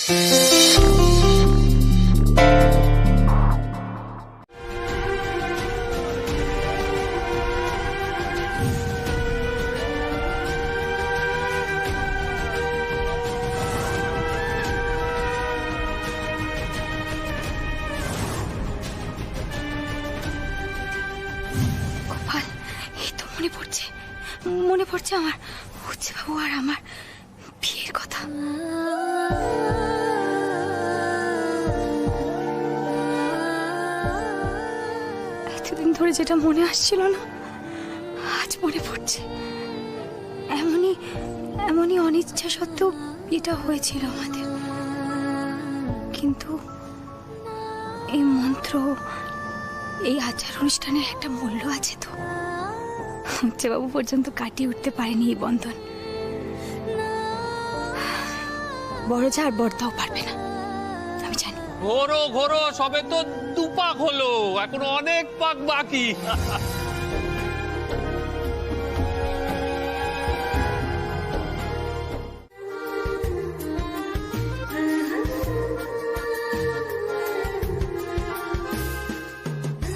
মনে পড়ছে আমার হচ্ছে বাবু আর আমার বিয়ের কথা। এতদিন ধরে যেটা মনে আসছিল না আজ মনে পড়ছে। এমনই অনিচ্ছা সত্ত্বেও এটা হয়েছিল আমাদের, কিন্তু এই মন্ত্র, এই আচার অনুষ্ঠানের একটা মূল্য আছে তো। বাবু পর্যন্ত কাটিয়ে উঠতে পারেনি এই বন্ধন, বড় যা আর বড়টাও পারবে না, আমি জানি। ঘোরো ঘোরো, সবে তো 2 পাক হলো, এখন অনেক পাক বাকি।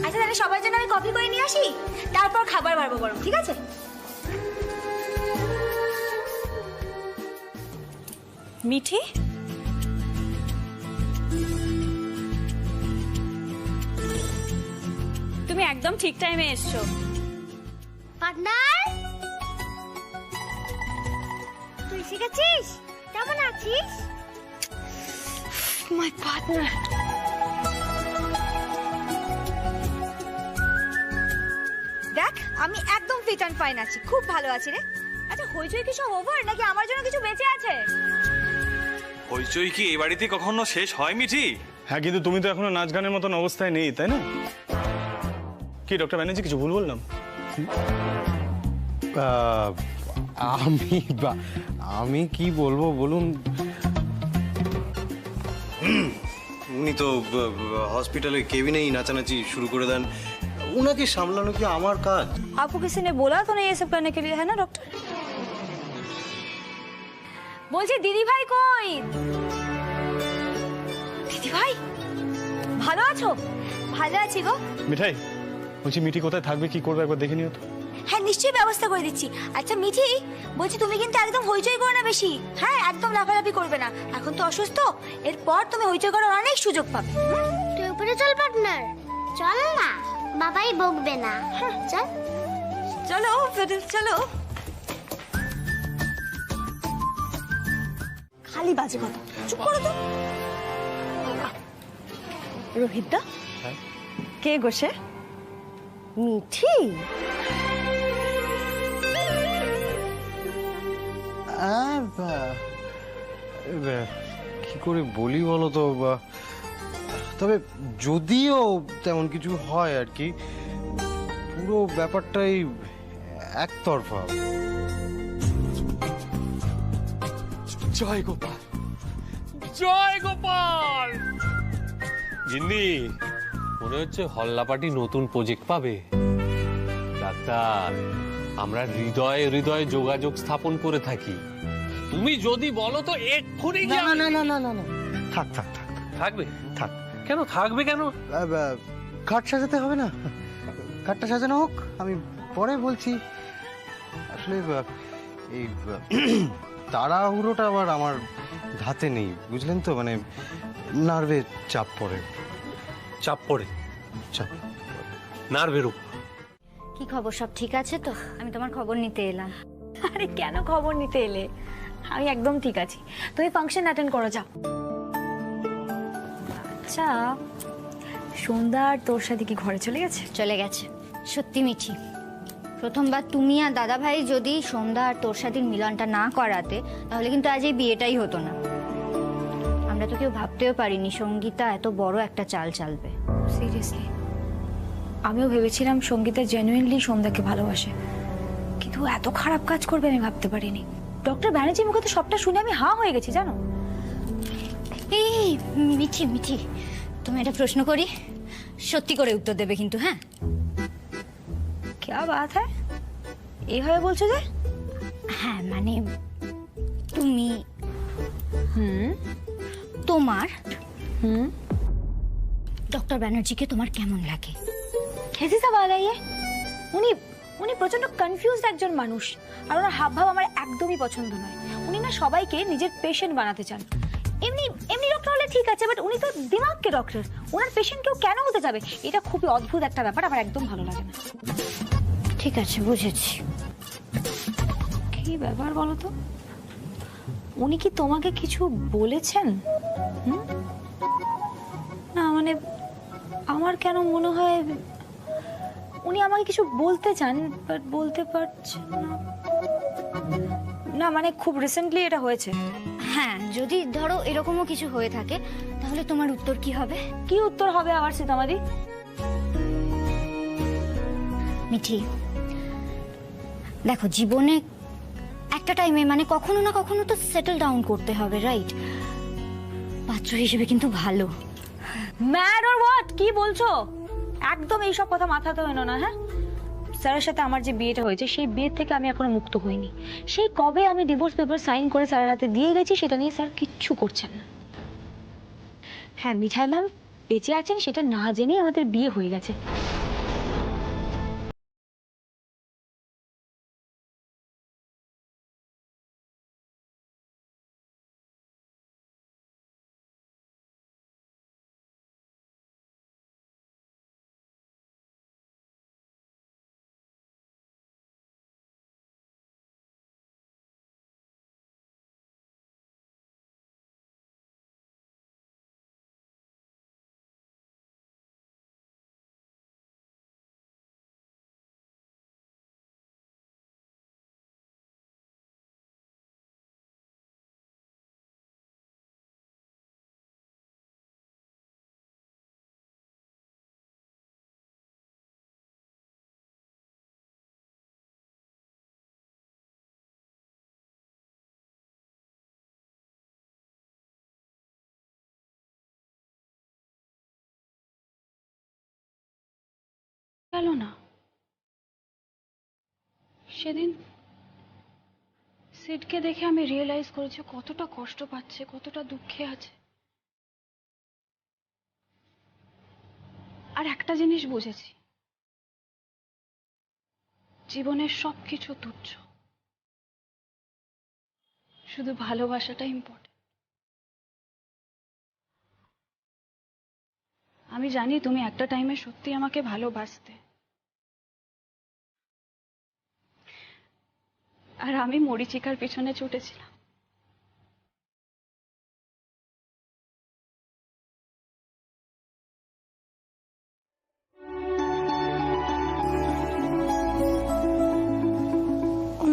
আচ্ছা তাহলে সবার জন্য আমি কফি করে নিয়ে আসি, তারপর খাবার বাড়বো গরম, ঠিক আছে? মিঠি, তুমি একদম ঠিক টাইমে এসছো। পার্টনার, তুই শিখেছিস? কেমন আছিস? My partner. দেখ আমি একদম ফিট অ্যান্ড ফাইন আছি, খুব ভালো আছি রে। আচ্ছা হইচই কি সব ওভার নাকি আমার জন্য কিছু বেঁচে আছে? হইচই কি এই বাড়িতে কখনো শেষ হয় মিঠি? হ্যাঁ, কিন্তু তুমি তো এখনো নাচ গানের মতন অবস্থায় নেই, তাই না? কি ডক্টর ব্যানার্জি, কিছু ভুল বললাম? আমি কি বলবো বলুন। উনি তো হসপিটালে কেবিনেই নাচানাচি শুরু করে দেন, উনাকে সামলানো কি আমার কাজ? आपको किसी ने बोला तो नहीं ये सब करने के लिए, है ना डॉक्टर? বলছি দিদি ভাই কই? দিদি ভাই ভালো আছো? ভালো আছি গো। মিঠাই, বলছি মিঠি কোথায় থাকবে, কি করবে একবার দেখে নিও তো। হ্যাঁ নিশ্চয়ই ব্যবস্থা করে দিচ্ছি। আচ্ছা মিঠি, বলছি তুমি কিন্তু একদম হইচই করো না বেশি, হ্যাঁ একদম লাফালাফি করবে না, এখন তো অসুস্থ, এরপর তুমি হইচই করার অনেক সুযোগ পাবে। তুই উপরে চল পার্টনার, চল না, বাবাই বকবে না। চল চলো চলো। খালি বাজে কথা, চুপ করো তো। রোহিত দা, কে গোসে? মিঠি? কি করে বলি বলো তো, তবে যদিও তেমন কিছু হয় আর কি, পুরো ব্যাপারটাই একতরফা। জয় গোপাল, জয় গোপাল। জিন্দি, মনে হচ্ছে হল্লাপাটি নতুন প্রজেক্ট পাবে। ডাক্তার, আমরা হৃদয়ে হৃদয়ে যোগাযোগ স্থাপন করে থাকি, তুমি যদি বলো তো এক্ষুনি। না না না না না না, থাক থাক থাক, থাকবে? থাক। কেন থাকবে কেন? খাট সাজাতে হবে না? খাটটা সাজানো হোক, আমি পরে বলছি। আসলে এই তাড়াহুড়োটা আবার আমার ধাতে নেই, বুঝলেন তো, মানে নার্ভে চাপ পড়ে। চাপ পড়ে? চাপ নার্ভের উপর। কি খবর, সব ঠিক আছে তো? আমি তোমার খবর নিতে এলাম। আরে কেন খবর নিতে এলে? আমি একদম ঠিক আছি, তুমি ফাংশন অ্যাটেন্ড করো, যাও। আচ্ছা সন্ধ্যা আর তোর সাথে কি ঘরে চলে গেছে? চলে গেছে। সত্যি মিঠি, প্রথমবার তুমি আর দাদা ভাই যদি সন্ধ্যা আর তোর সাথে মিলনটা না করাতে, তাহলে কিন্তু আজ এই বিয়েটাই হতো না। আমরা তো কেউ ভাবতেও পারিনি সঙ্গীতা এত বড় একটা চাল চালবে। সিরিয়াসলি আমিও ভেবেছিলাম সঙ্গীতা জেনুইনলি সন্ধ্যাকে ভালোবাসে, কিন্তু এত খারাপ কাজ করবে আমি ভাবতে পারিনি। ডক্টর ব্যানার্জির মুখে তো সবটা শুনে আমি হাঁ হয়ে গেছি, জানো। এই মিঠি মিঠি, তুমি একটা প্রশ্ন করি, সত্যি করে উত্তর দেবে কিন্তু, হ্যাঁ? क्या बात है, এইভাবে বলছো যে? হ্যাঁ মানে তুমি তোমার ডক্টর ব্যানার্জিকে তোমার কেমন লাগে? कैसी सवाल है ये? উনি উনি প্রচন্ড কনফিউজড একজন মানুষ, আর ওনার হাবভাব আমার একদমই পছন্দ নয়। উনি না সবাইকে নিজের পেশেন্ট বানাতে চান। এমনি এমনি ডক্টর হলে ঠিক আছে, বাট উনি তো দিমাগকে ডক্টর, ওনার পেশেন্ট কেউ কেন হতে যাবে? এটা খুবই অদ্ভুত একটা ব্যাপার, আমার একদম ভালো লাগে না। ঠিক আছে, বুঝেছি। কি ব্যাপার বলো তো, উনি কি তোমাকে কিছু বলেছেন? না মানে আমার কেন মনে হয় উনি আমাকে কিছু বলতে চান, বাট বলতে পারছেন না। না মানে খুব রিসেন্টলি এটা হয়েছে। হ্যাঁ, যদি ধরো এরকমও কিছু হয়ে থাকে, তাহলে তোমার উত্তর কি হবে? কি উত্তর হবে আবার সীতামাদি? মিঠি, দেখো জীবনে একটা টাইমে মানে কখনো না কখনো তো সেটেল ডাউন করতে হবে, রাইট? পাত্র হিসেবে কিন্তু ভালো। ম্যাড অর হোয়াট, কি বলছো? একদম এইসব কথা মাথাতে এনো না। হ্যাঁ, স্যারের সাথে আমার যে বিয়েটা হয়েছে সেই বিয়ে থেকে আমি এখনো মুক্ত হইনি। সেই কবে আমি ডিভোর্স পেপার সাইন করে স্যারের হাতে দিয়ে গেছি, সেটা নিয়ে স্যার কিচ্ছু করছেন না। হ্যাঁ, মিঠাই ম্যাম বেঁচে আছেন সেটা না জেনেই আমাদের বিয়ে হয়ে গেছে। গেল না সেদিন সিডকে দেখে আমি রিয়েলাইজ করেছি কতটা কষ্ট পাচ্ছে, কতটা দুঃখে আছে। আর একটা জিনিস বুঝেছি, জীবনের সবকিছু তুচ্ছ, শুধু ভালোবাসাটা ইম্পর্টেন্ট। আমি জানি তুমি একটা টাইমে সত্যি আমাকে ভালোবাসতে, আর আমি মরিচিকার পিছনে ছুটেছিলাম।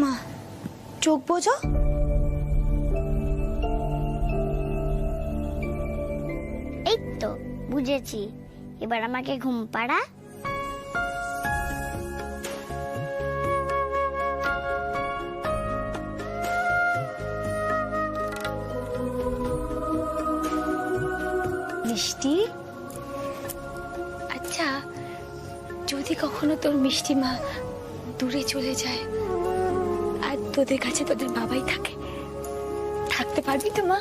মা চোখ বোঝো। এই তো বুঝেছি, এবার আমাকে ঘুম পাড়া। মিষ্টি, আচ্ছা যদি কখনো তোর মিষ্টি মা দূরে চলে যায় আর তোদের কাছে তোদের বাবাই থাকে, থাকতে পারবি তো মা?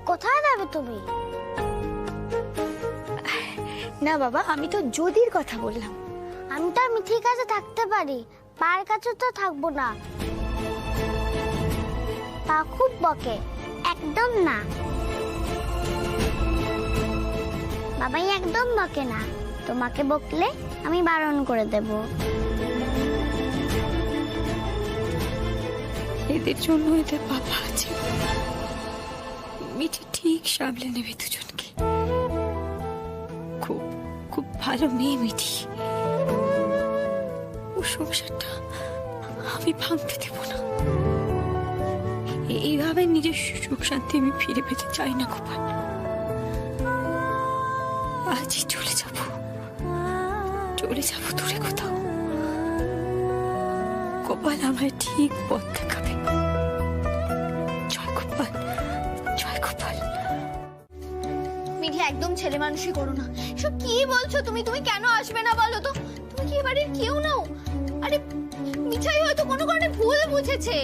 কোথায় যাবে তুমি? না বাবা, আমি তো যদির কথা বললাম। আমি তো মিঠির কাছে থাকতে পারি, পায়ের কাছে তো থাকবো না। তা খুব বকে, একদম না। বাবাই একদম বকে না, তোমাকে বকলে আমি বারণ করে দেব। এদের জন্য এদের বাবা আছে, মিঠি ঠিক সামলে নেবে দুজনকে। খুব খুব ভালো মেয়ে মিঠি, ও সংসারটা আমি ভাঙতে দেব না। এইভাবে নিজের সুখ শান্তি আমি ফিরে পেতে চাই না গোপাল। আজই চলে যাব দূরে কোথাও। গোপাল আমায় ঠিক পথ দেখাবে। জয় গোপাল, জয় গোপাল। মিঠি, একদম ছেলে মানুষই করো না। সব কি বলছো তুমি? তুমি কেন আসবে না বলো তো? তুমি কি এবারের কেউ নাও? আরে মিঠাই হয়তো কোনো কারণে ভুল বুঝেছে।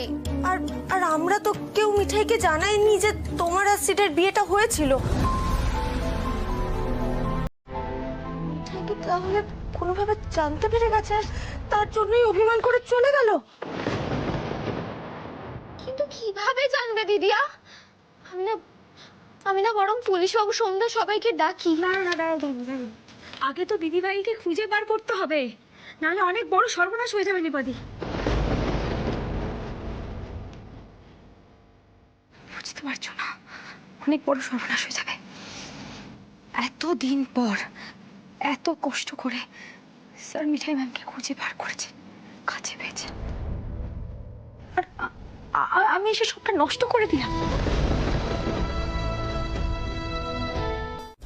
আর আর আমরা তো কেউ মিঠাইকে জানাইনি যে তোমার আর সিটের বিয়েটা হয়েছিল। মিঠাই কি তাহলে কোনোভাবে জানতে পেরে গেছে আর তার জন্যই অভিমান করে চলে গেল? কিন্তু কিভাবে জানবে দিদিয়া? আমি না বরং পুলিশ বাবু সন্ধ্যা সবাইকে ডাকি। না না না, আগে তো দিদিভাইকে খুঁজে বার করতে হবে, নাহলে অনেক বড় সর্বনাশ হয়ে যাবে নিপাদি। বুঝতে পারছো না, অনেক বড় সর্বনাশ হয়ে যাবে। এতদিন পর এত কষ্ট করে স্যার মিঠাই ম্যামকে খুঁজে বার করেছে, কাছে পেয়েছে, আর আমি এসে সবটা নষ্ট করে দিলাম।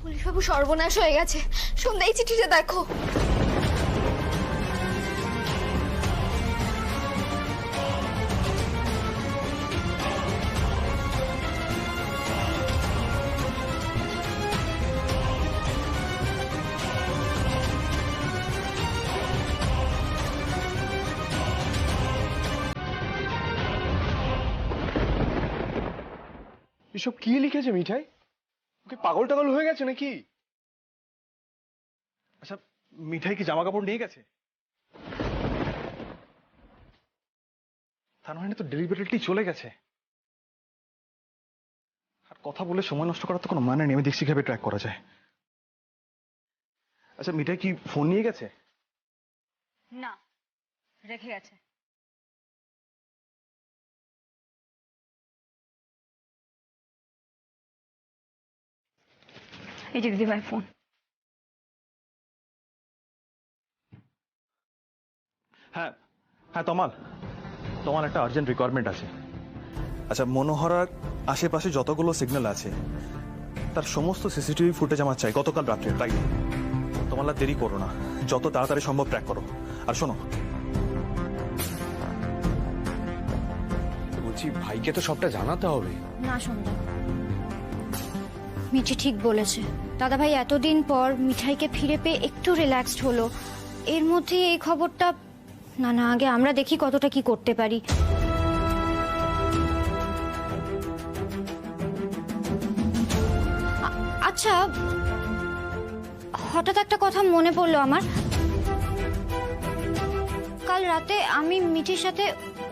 পুলিশ বাবু সর্বনাশ হয়ে গেছে। সন্ধ্যা এই চিঠিটা দেখো। এসব কি লিখেছে মিঠাই? ওকে পাগল টাগল হয়ে গেছে নাকি? আচ্ছা, মিঠাই কি জামা কাপড় নিয়ে গেছে? তার মানে তো ডেলিভারিটি চলে গেছে। আর কথা বলে সময় নষ্ট করার তো কোনো মানে নেই। আমি দেখছি কিভাবে ট্র্যাক করা যায়। আচ্ছা, মিঠাই কি ফোন নিয়ে গেছে? না, রেখে গেছে। এই যে দিদিভাই ফোন। হ্যাঁ হ্যাঁ, তমাল একটা আর্জেন্ট রিকোয়ারমেন্ট আছে। আচ্ছা, মনোহরার আশেপাশে যতগুলো সিগন্যাল আছে তার সমস্ত সিসিটিভি ফুটেজ আমার চাই গতকাল রাত্রে। তাই তোমার আর দেরি করো না, যত তাড়াতাড়ি সম্ভব ট্র্যাক করো। আর শোনো, বলছি ভাইকে তো সবটা জানাতে হবে। না সন্ধ্যা, মিঠি ঠিক বলেছে। দাদা ভাই এতদিন পর মিঠাইকে ফিরে পেয়ে একটু রিল্যাক্সড হলো, এর মধ্যে এই খবরটা। না না, আগে আমরা দেখি কতটা কি করতে পারি। আচ্ছা, হঠাৎ একটা কথা মনে পড়লো আমার। কাল রাতে আমি মিঠির সাথে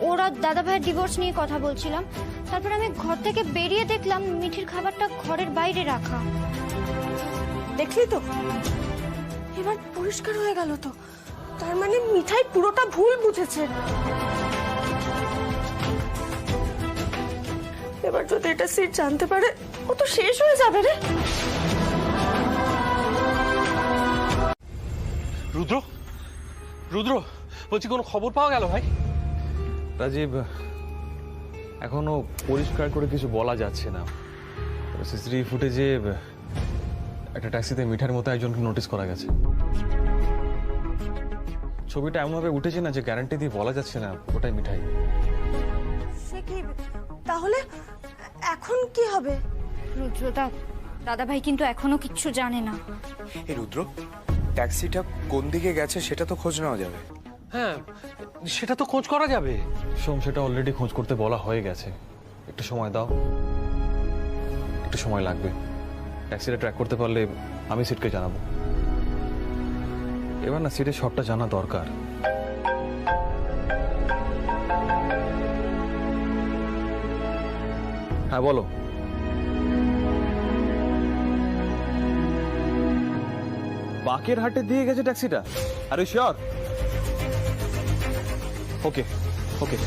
ওরা দাদা ভাইয়ের ডিভোর্স নিয়ে কথা বলছিলাম। তারপর আমি ঘর থেকে বেরিয়ে দেখলাম মিঠির খাবারটা ঘরের বাইরে রাখা। দেখলি তো, এবার পরিষ্কার হয়ে গেল তো। তার মানে মিঠাই পুরোটা ভুল বুঝেছে। এবার যদি এটা সিট জানতে পারে, ও তো শেষ হয়ে যাবে রে। রুদ্র, রুদ্র বলছি কোনো খবর পাওয়া গেল ভাই? রাজীব, এখনো পরিষ্কার করে কিছু বলা যাচ্ছে না। সিসিটিভি ফুটেজে একটা ট্যাক্সিতে মিঠার মতো একজনকে নোটিস করা গেছে। ছবিটা এমনভাবে উঠেছে না যে গ্যারান্টি দিয়ে বলা যাচ্ছে না ওটাই মিঠাই। সে কি তাহলে? এখন কি হবে? রুদ্রদা, দাদা ভাই কিন্তু এখনো কিচ্ছু জানে না। এই রুদ্র, ট্যাক্সিটা কোন দিকে গেছে সেটা তো খোঁজ নেওয়া যাবে। হ্যাঁ, সেটা তো খোঁজ করা যাবে। সোম, সেটা অলরেডি খোঁজ করতে বলা হয়ে গেছে। একটু সময় দাও, একটু সময় লাগবে। ট্যাক্সিটা ট্র্যাক করতে পারলে আমি সিটকে জানাবো। এবার না সিটের সবটা জানা দরকার। হ্যাঁ বলো। বাকেরহাটে দিয়ে গেছে ট্যাক্সিটা? Are you sure? ওকে ওকে,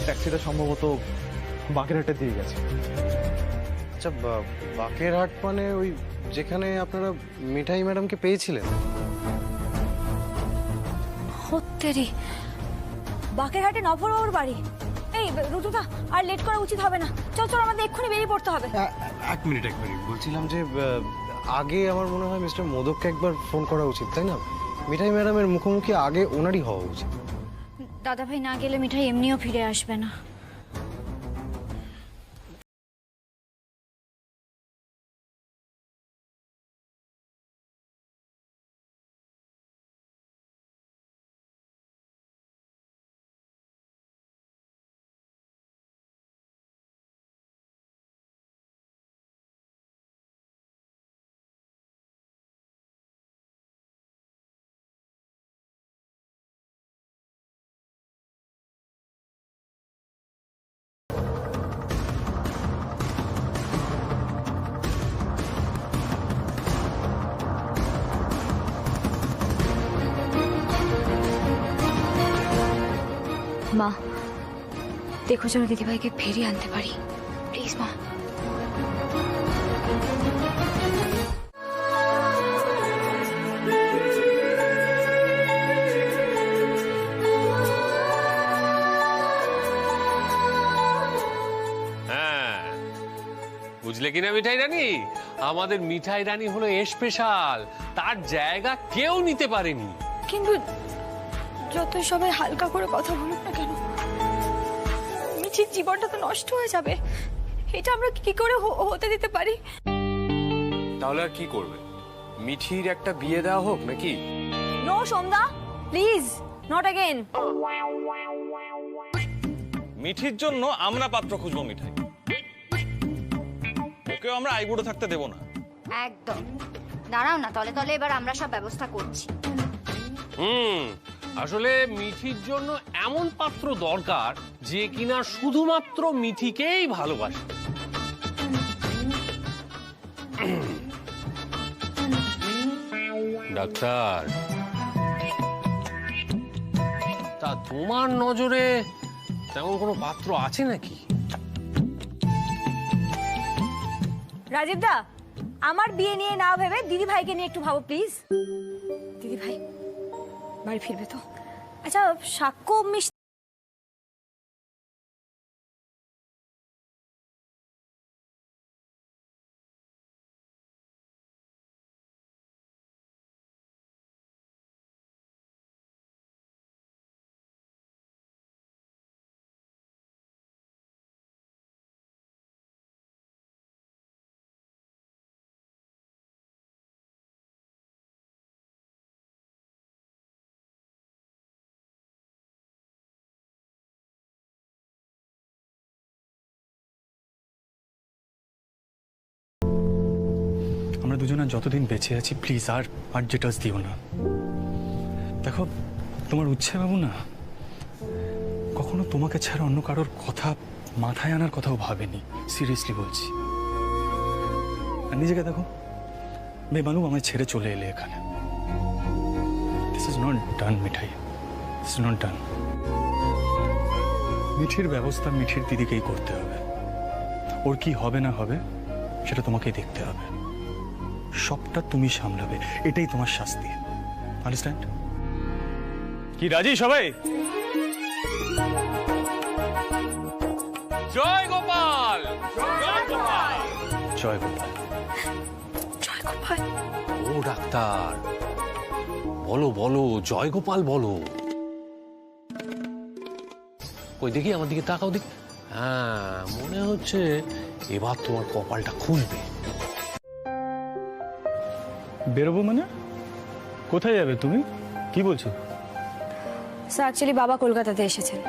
ট্যাক্সিটা সম্ভবত বাকেরহাটে দিয়ে গেছে। আচ্ছা, বাকেরহাট মানে ওই যেখানে আপনারা মিঠাই ম্যাডামকে পেয়েছিলেন? হত্তেরি, বাকেরহাটে নভরবাবুর বাড়ি। এই রুতুদা, আর লেট করা উচিত হবে না। চল চল, আমাদের এক্ষুনি বেরিয়ে পড়তে হবে। এক মিনিট বলছিলাম যে আগে আমার মনে হয় মিস্টার মোদককে একবার ফোন করা উচিত, তাই না? মিঠাই ম্যাডামের মুখোমুখি আগে ওনারই হওয়া উচিত। দাদা ভাই না গেলে মিঠাই এমনিও ফিরে আসবে না। মা দেখো যেন দিদিভাইকে ফিরিয়ে আনতে পারি, প্লিজ মা। বুঝলে কিনা মিঠাই রানী, আমাদের মিঠাই রানী হলো স্পেশাল, তার জায়গা কেউ নিতে পারেনি। কিন্তু যত সবাই হালকা করে কথা বলুক না কেন, মিঠির জীবনটা তো নষ্ট হয়ে যাবে। এটা আমরা কি করে হতে দিতে পারি? তাহলে আর কি করবে? মিঠির একটা বিয়ে দেওয়া হোক নাকি? No Sandhya, please not again. মিঠির জন্য আমরা পাত্র খুঁজবো মিঠাই, ওকেও আমরা আইবুড়ো থাকতে দেবো না। একদম। দাঁড়াও না, তলে তলে এবার আমরা সব ব্যবস্থা করছি। আসলে মিঠির জন্য এমন পাত্র দরকার যে কিনা শুধুমাত্র মিঠিকেই ভালোবাসে। ডাক্তার, তা তোমার নজরে তেমন কোনো পাত্র আছে নাকি? রাজীব দা, আমার বিয়ে নিয়ে না ভেবে দিদি ভাইকে নিয়ে একটু ভাবো প্লিজ। দিদি ভাই বাড়ি ফিরবে তো? আচ্ছা, সাক্ষ্য মিষ্টি আমরা দুজনে যতদিন বেঁচে আছি প্লিজ আর জেটাস দিও না। দেখো, তোমার উচ্ছে বাবু না কখনো তোমাকে ছাড়া অন্য কারোর কথা মাথায় আনার কথাও ভাবেনি, সিরিয়াসলি বলছি। আর নিজেকে দেখো, বেমালু আমায় ছেড়ে চলে এলে এখানে। This is not done Mithai, this is not done. মিঠির ব্যবস্থা মিঠির দিদিকেই করতে হবে। ওর কি হবে না হবে সেটা তোমাকেই দেখতে হবে। সবটা তুমি সামলাবে, এটাই তোমার শাস্তি। আন্ডারস্ট্যান্ড? কি রাজি সবাই? জয় গোপাল, জয় গোপাল, জয় গোপাল, জয় গোপাল। ও ডাক্তার, বলো বলো, জয় গোপাল বলো। ওই দেখি, আমার দিকে তাকাও দেখি। হ্যাঁ, মনে হচ্ছে এবার তোমার কপালটা খুলবে। বেরোবো মানে? কোথায় যাবে তুমি? কি বলছো? স্যার, অ্যাকচুয়ালি বাবা কলকাতাতে এসেছেন,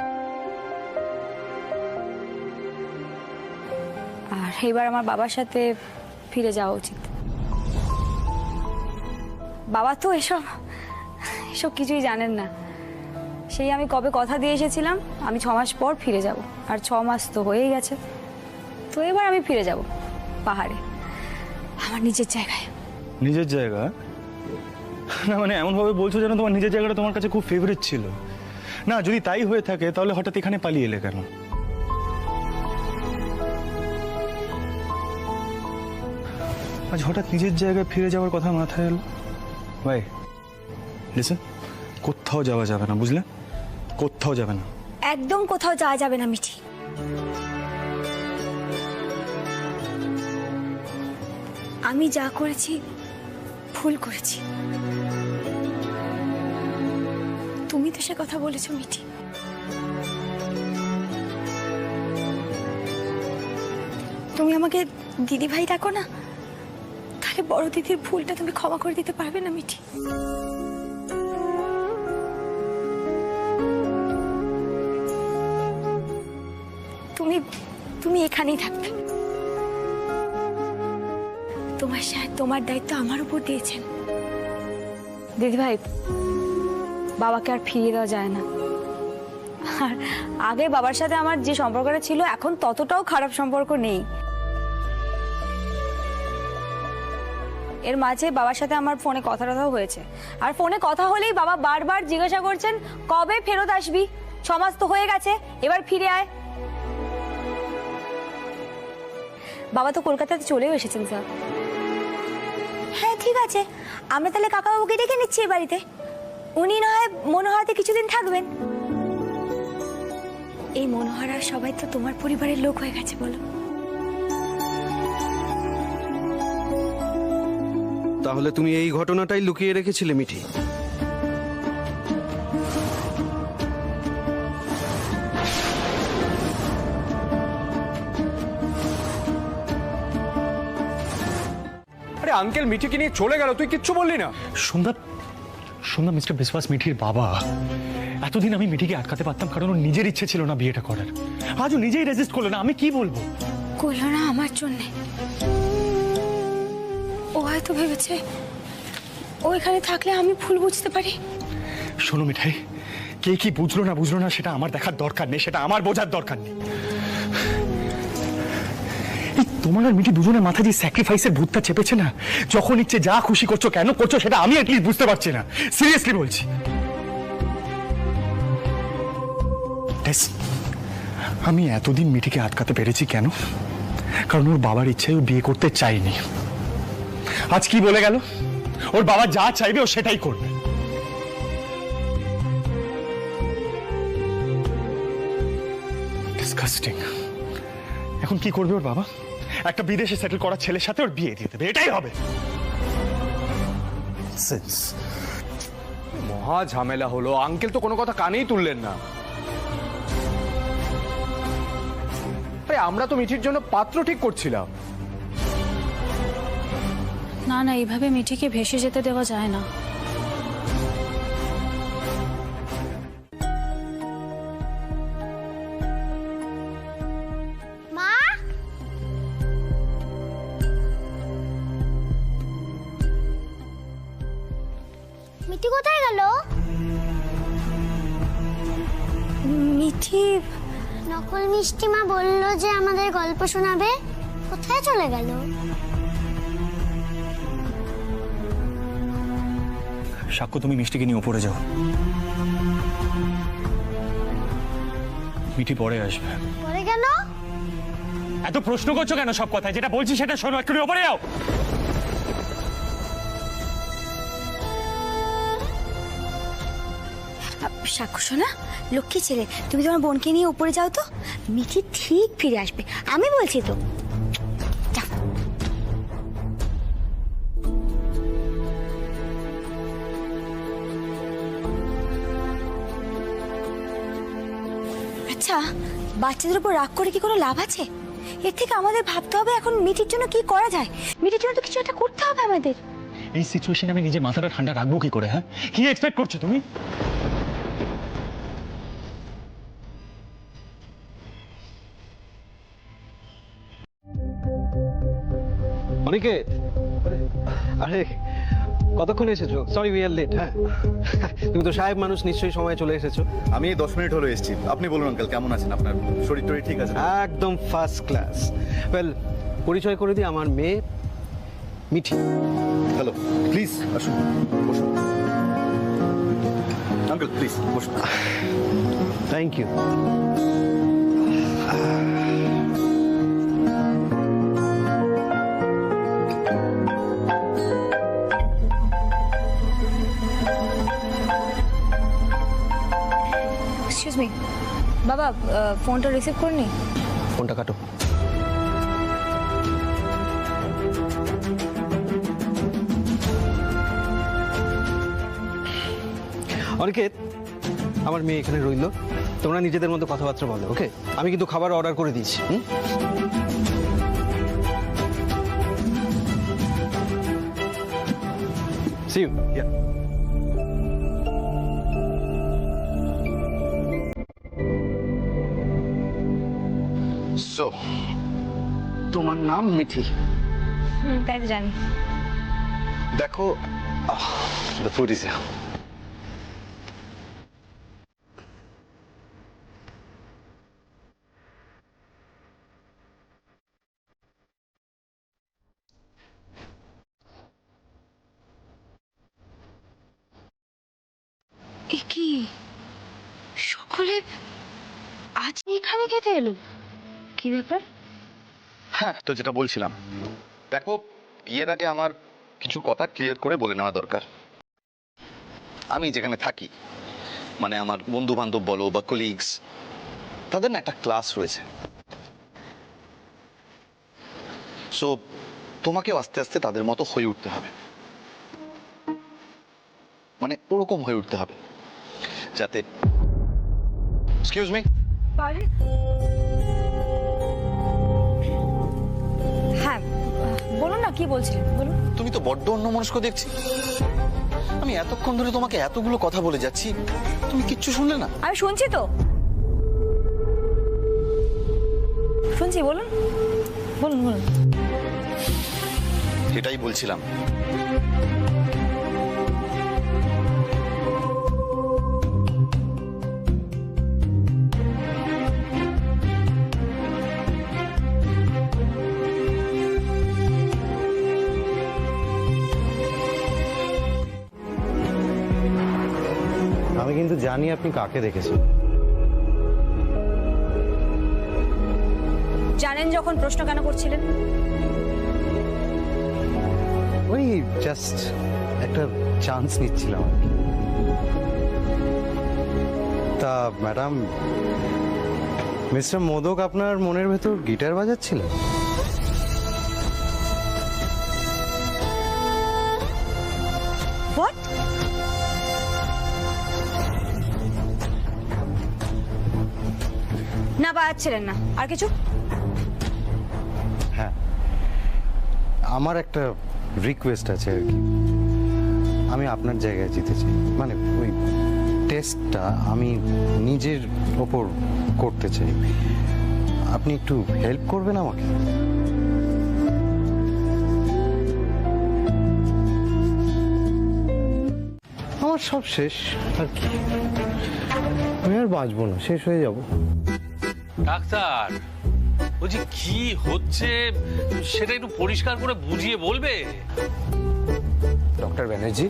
আর এবার আমার বাবার সাথে ফিরে যাওয়া উচিত। বাবা তো এসব কিছুই জানেন না। সেই আমি কবে কথা দিয়ে এসেছিলাম আমি 6 মাস পর ফিরে যাব, আর 6 মাস তো হয়েই গেছে। তো এবার আমি ফিরে যাব পাহাড়ে, আমার নিজের জায়গায়। নিজের জায়গা? না মানে এমন ভাবে বলছো যেন তোমার নিজের জায়গাটা তোমার কাছে খুব ফেভারিট ছিল। না, যদি তাই হয়ে থাকে তাহলে হঠাৎ এখানে পালিয়ে এলে কেন? আজ হঠাৎ নিজের জায়গায় ফিরে যাওয়ার কথা মাথায় এলো। ভাই লিসেন, কোথাও যাওয়া যাবে না, বুঝলে? কোথাও যাবে না, একদম কোথাও যাওয়া যাবে না মিঠি। আমি যা করেছি ভুল করেছি, তুমি তো সে কথা বলেছো মিঠি। তুমি আমাকে দিদি ভাই ডাকো না, তাহলে বড় দিদির ভুলটা তুমি ক্ষমা করে দিতে পারবে না মিঠি? তুমি এখানেই থাকবে। তোমার সাথে তোমার দায়িত্ব আমার উপর দিয়েছেন। দিদি ভাই, বাবাকে আর ফিরিয়ে দেওয়া যায় না। আর আগে বাবার সাথে আমার যে সম্পর্কটা ছিল এখন ততটাও খারাপ সম্পর্ক নেই। এর মাঝে বাবার সাথে আমার ফোনে কথাও হয়েছে, আর ফোনে কথা হলেই বাবা বারবার জিজ্ঞাসা করছেন কবে ফেরত আসবি, 6 মাস তো হয়ে গেছে, এবার ফিরে আয়। বাবা তো কলকাতাতে চলেও এসেছেন স্যার। হ্যাঁ ঠিক আছে, আমরা তাহলে কাকাবাবুকে ডেকে নিচ্ছি এই বাড়িতে। উনি না হয় মনোহরাতে কিছুদিন থাকবেন। এই মনোহরা সবাই তো তোমার পরিবারের লোক হয়ে গেছে বলো। তাহলে তুমি এই ঘটনাটাই লুকিয়ে রেখেছিলে মিঠি? আরে আঙ্কেল মিঠিকে নিয়ে চলে গেল, তুই কিচ্ছু বললি না? সন্ধ্যা সন্ধ্যা মিস্টার বিশ্বাস মিঠির বাবা। এতদিন আমি মিঠিকে আটকাতে পারতাম কারণ ওর নিজের ইচ্ছে ছিল না বিয়েটা করার। আজও নিজেই রেজিস্ট করলো না, আমি কি বলবো? করলো না আমার জন্যে। ও হয়তো ভেবেছে ও এখানে থাকলে আমি ভুল বুঝতে পারি। শোনো মিঠাই, কে কি বুঝলো না সেটা আমার দেখার দরকার নেই, সেটা আমার বোঝার দরকার নেই। এই তোমার আর মিঠি দুজনের মাথায় যে স্যাক্রিফাইসের ভূতটা চেপেছে না, যখন ইচ্ছে যা খুশি করছো, কেন করছো সেটা আমি অ্যাটলিস্ট বুঝতে পারছি না। সিরিয়াসলি বলছি। আমি এতদিন মিঠিকে আটকাতে পেরেছি কেন? কারণ ওর বাবার ইচ্ছায় ও বিয়ে করতে চাইনি। আজ কি বলে গেল? ওর বাবা যা চাইবে ও সেটাই করবে। ডিসকাস্টিং। এখন কি করবে ওর বাবা? একটা বিদেশে সেটেল করা ছেলের সাথে ওর বিয়ে দিয়ে দেবে, এটাই হবে। মহা ঝামেলা হলো, আঙ্কেল তো কোনো কথা কানেই তুললেন না। আরে আমরা তো মিঠির জন্য পাত্র ঠিক করছিলাম। না না, এইভাবে মিঠিকে ভেসে যেতে দেওয়া যায় না। মা, মিঠি কোথায় গেল? মিঠি নকল মিষ্টি মা বললো যে আমাদের গল্প শোনাবে, কোথায় চলে গেল? সাক্ষ্য, তুমি মিষ্টিকে নিয়ে উপরে যাও। মিঠি পরে আসবে। পরে কেন? এত প্রশ্ন করছো কেন সব কথায়? যেটা বলছি সেটা শোনো, একটু উপরে যাও। সাক্ষ্য শোনা, লক্ষ্মী ছেলে, তুমি তোমার বোনকে নিয়ে উপরে যাও তো, মিঠি ঠিক ফিরে আসবে, আমি বলছি তো। যাও। আচ্ছা, বাচ্চাদের উপর রাগ করে কি কোনো লাভ আছে? এর থেকে আমাদের ভাবতে হবে এখন মিঠির জন্য কি করা যায়। মিঠির জন্য তো কিছু একটা করতে হবে আমাদের। এই সিচুয়েশনে আমি নিজে মাথাটা ঠান্ডা রাখবো কি করে? হ্যাঁ, কি এক্সপেক্ট করছো তুমি? অনেকে, আরে কতক্ষণ এসেছো? Sorry we are late. হ্যাঁ, তুমি তো সাহেব মানুষ, নিশ্চয়ই সময় চলে এসেছো। আমি 10 মিনিট হলো এসেছি। আপনি বলুন আঙ্কেল, কেমন আছেন? আপনার শরীর টরীর ঠিক আছে? একদম ফার্স্ট ক্লাস। ওয়েল, পরিচয় করে দিই, আমার মেয়ে মিঠি। হ্যালো, প্লিজ আসুন, বসুন। আঙ্কেল প্লিজ বসুন। Thank you. এক্সকিউজ মি বাবা, ফোনটা রিসিভ করনি? ফোনটা কাটো। অনিকেত, আমার মেয়ে এখানে রইলো, তোমরা নিজেদের মধ্যে কথাবার্তা বলো, ওকে? আমি কিন্তু খাবার অর্ডার করে দিয়েছি। See you. Yeah. So, তোমার নাম মিঠি? তাই তো জানি। দেখো, the food is here. এ কি সকলে এখানে খেতে এলো? কি ব্যাপার? হ্যাঁ, তো যেটা বলছিলাম, দেখো বিয়ের আগে আমার কিছু কথা ক্লিয়ার করে বলে নেওয়া দরকার। আমি যেখানে থাকি, মানে আমার বন্ধু বান্ধব বলো বা কলিগস, তাদের না একটা ক্লাস রয়েছে। সো তোমাকেও আস্তে আস্তে তাদের মতো হয়ে উঠতে হবে, মানে ওরকম হয়ে উঠতে হবে যাতে। Excuse me. হ্যাঁ বলুন না, কি বলছিলেন বলুন। তুমি তো বড্ড অন্যমনস্ক দেখছি। আমি এতক্ষণ ধরে তোমাকে এতগুলো কথা বলে যাচ্ছি, তুমি কিচ্ছু শুনলে না? আমি শুনছি তো, শুনছি, বলুন বলুন বলুন। সেটাই বলছিলাম। আমি কিন্তু জানি আপনি কাকে দেখেছেন। জানেন যখন প্রশ্ন কেন করছিলেন? ওই জাস্ট একটা চান্স নিচ্ছিলাম। তা ম্যাডাম, মিস্টার মোদক আপনার মনের ভেতর গিটার বাজাচ্ছিলেন? হোয়াট? না বাজাচ্ছিলেন না, আর কিছু? হ্যাঁ, আমার একটা রিকোয়েস্ট আছে আর কি। আমি আপনার জায়গায় যেতে চাই, মানে ওই টেস্টটা আমি নিজের ওপর করতে চাই। আপনি একটু হেল্প করবেন আমাকে? আমার সব শেষ আর কি, আমি আর বাঁচবো না, শেষ হয়ে যাব। ডাক্তার বলছি কি হচ্ছে সেটা একটু পরিষ্কার করে বুঝিয়ে বলবে? ডক্টর ব্যানার্জি,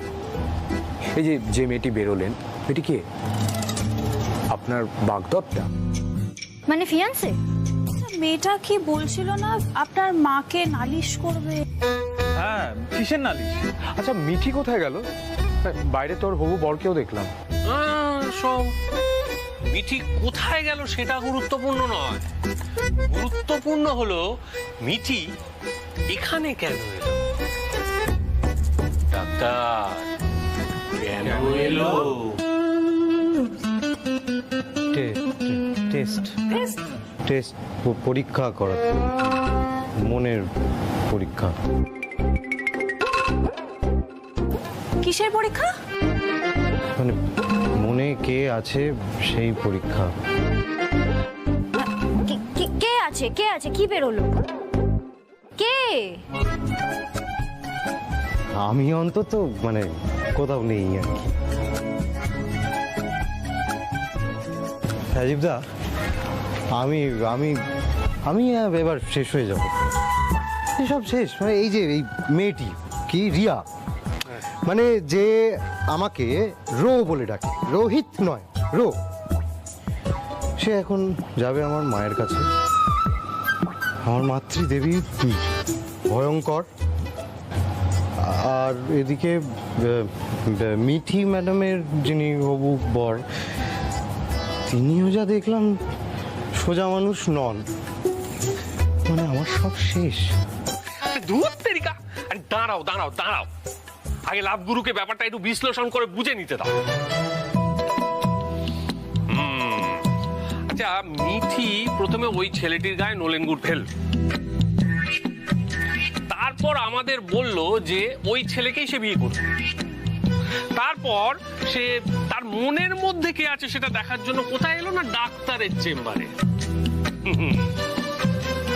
এই যে মেয়েটি বেরোলেন, এটি কে? আপনার বাগদত্তা? মানে ফিয়ান্সে? মেয়েটা কি বলছিল না আপনার মাকে নালিশ করবে? হ্যাঁ, কিসের নালিশ? আচ্ছা মিঠি কোথায় গেল? বাইরে তোর হবু বরকেও দেখলাম। সব মিঠি কোথায় গেল সেটা গুরুত্বপূর্ণ নয়, গুরুত্বপূর্ণ হলো মিঠি এখানে কেন এলো। ডাক্তার কেন এলো? টেস্ট পরীক্ষা করাতে, মনের পরীক্ষা। কিসের পরীক্ষা? মানে মনে কে আছে সেই পরীক্ষা। কে আছে? কে আছে? কি বেরোলো? কে? আমি অন্তত মানে কোথাও নেই আর কি। রাজীবদা, আমি আমি আমি এবার শেষ হয়ে যাব, সব শেষ। মানে এই যে এই মেয়েটি কি রিয়া, মানে যে আমাকে রো বলে ডাকে, রোহিত নয় রো, সে এখন যাবে আমার মায়ের কাছে। আমার মাতৃদেবী ভয়ঙ্কর। আর এদিকে মিঠি ম্যাডামের যিনি হবু বর, তিনিও যা দেখলাম সোজা মানুষ নন। মানে আমার সব শেষ। দূর তেরিকা! দাঁড়াও দাঁড়াও দাঁড়াও, আগে লাভগুরুকে ব্যাপারটা একটু বিশ্লেষণ করে বুঝে নিতে দাও। আচ্ছা, মিঠি প্রথমে ওই ছেলেটির গায়ে নলেন গুড় ফেল, তারপর আমাদের বলল যে ওই ছেলেকেই সে বিয়ে করবে। তারপর সে তার মনের মধ্যে কে আছে সেটা দেখার জন্য কোথায় এলো না, ডাক্তারের চেম্বারে।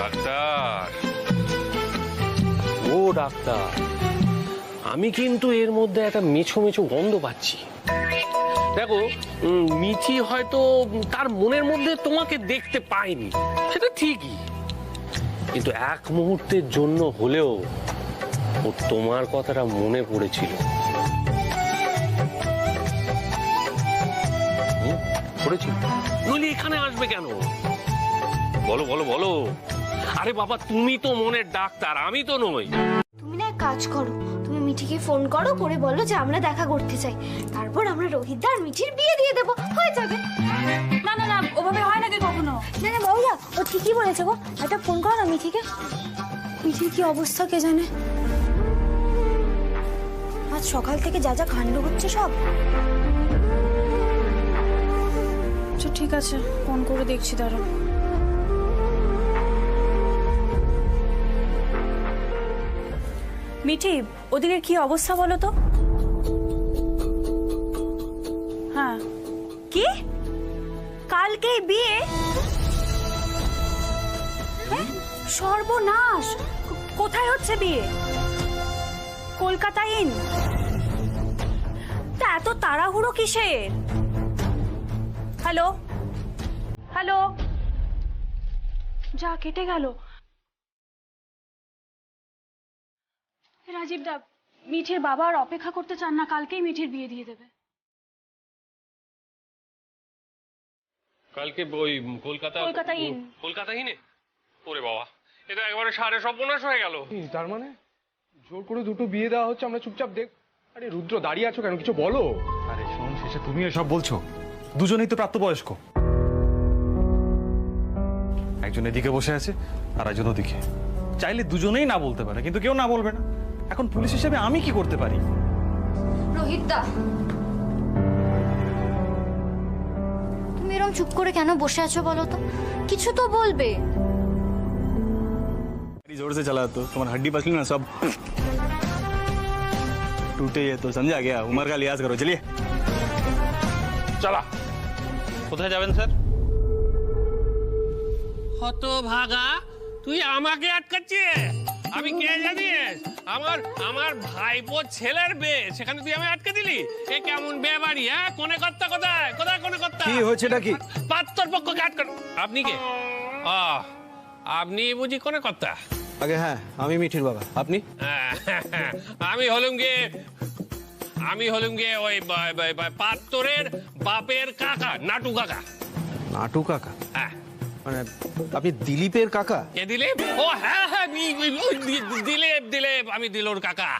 ডাক্তার, ও ডাক্তার, আমি কিন্তু এর মধ্যে একটা মেছো মেছো গন্ধ পাচ্ছি। দেখো, মিঠি হয়তো তার মনের মধ্যে তোমাকে দেখতে পায়নি, সেটা ঠিকই, কিন্তু এক মুহূর্তের জন্য হলেও ও তোমার কথাটা মনে পড়েছিল। নইলে এখানে আসবে কেন? বলো বলো বলো। আরে বাবা, তুমি তো মনের ডাক্তার, আমি তো নই। তুমি না এক কাজ করো, তুমি মিঠিকে ফোন করো, করে বলো যে আমরা দেখা করতে চাই, তারপর আমরা রোহিতদা আর মিঠির বিয়ে দিয়ে দেবো, হয়ে যাবে। না না না, ওভাবে হয় নাকি কখনো? না না বাবুরা, ও ঠিকই বলেছে গো। একটা ফোন করো না মিঠিকে। মিঠির কি অবস্থা কে জানে। আজ সকাল থেকে যা যা কাণ্ড হচ্ছে সব। আচ্ছা ঠিক আছে, ফোন করে দেখছি দাঁড়াও। মিঠি, ওদিকের কি অবস্থা বলো তো? হ্যাঁ, কি কালকেই বিয়ে? হ্যাঁ? সর্বনাশ! কোথায় হচ্ছে বিয়ে? কলকাতা ইন? তা এত তাড়াহুড়ো কিসের? হ্যালো হ্যালো, যা কেটে গেল। রাজীব দা, মিঠির বাবা আর অপেক্ষা করতে চান না, কালকেই মিঠির বিয়ে দিয়ে দেবে। কালকে ওই কলকাতা ইনে? ওরে বাবা, এটা একেবারে সাড়ে সর্বনাশ হয়ে গেল। তার মানে জোর করে দুটো বিয়ে দেওয়া হচ্ছে, আমরা চুপচাপ দেখ। আরে রুদ্র, দাঁড়িয়ে আছো কেন? কিছু বলো। আরে শোন, শেষে তুমি এসব বলছো? দুজনেই তো প্রাপ্তবয়স্ক। একজন এদিকে বসে আছে আর একজন ওদিকে। চাইলে দুজনেই না বলতে পারে, কিন্তু কেউ না বলবে না। এখন পুলিশ হিসেবে আমি কি করতে পারি? রোহিতদা, তুমি এরকম চুপ করে কেন বসে আছো বলো তো? কিছু তো বলবে। जोर से चला तो तुम्हारी हड्डी पसली ना सब टूटे। ये तो समझा गया, उम्र का लिहाज करो। चलिए চলা। কোথায় যাবেন স্যার? হতভাগা, তুই আমাকে আটকাচ্ছিস? আমি কে জানিস? আমার ভাইপো ছেলের বিয়ে, সেখানে তুই আমি আটকে দিলি? এ কেমন বিয়ে বাড়ি? হ্যাঁ, কোনে কর্তা কোথায়? কোথায় কোনে কর্তা? কি হয়েছেটা কি? পাত্তর পক্ষকে আটকান। আপনি কে? আপনি বুঝি কোনে কর্তা? আগে হ্যাঁ, আমি মিঠির বাবা। আপনি? আমি হলুম গে ওই পাত্তরের বাপের কাকা, নাটু কাকা। নাটু কাকা? হ্যাঁ। মানে আপনি দিলীপের কাকা? কে দিলীপ? ও হ্যাঁ হ্যাঁ, দিলীপ, আমি দিলোর কাকা।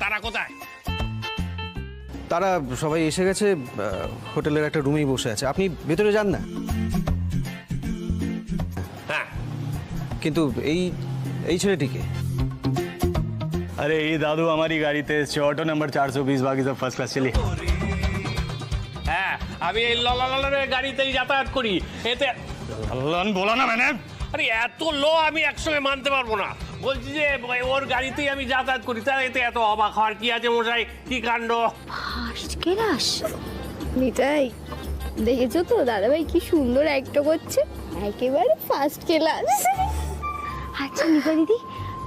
তারা কোথায়? তারা সবাই এসে গেছে, হোটেলের একটা রুমেই বসে আছে। আপনি ভেতরে যান না। হ্যাঁ, কিন্তু এই ছেলেটিকে? अरे ये दादू हमारी गाड़ी थे, ऑटो नंबर 420, बाकी सब फर्स्ट क्लास। चलिए। হ্যাঁ, আমি এই ললালনের গাড়িতেই যাতায়াত করি। এতে ललन बोला ना मैंने। আরে এত লো আমি একসঙ্গে মানতে পারবো না। বলছি যে ওর গাড়িতেই আমি যাতায়াত করি, তার এতে এত অবাক হওয়ার কি আছে মশাই? কি কাণ্ড! First class? নিতাই, দেখেছো তো দাদাভাই কি সুন্দর অ্যাক্ট করছে, একেবারে ফার্স্ট ক্লাস। আচ্ছা নিপা দিদি,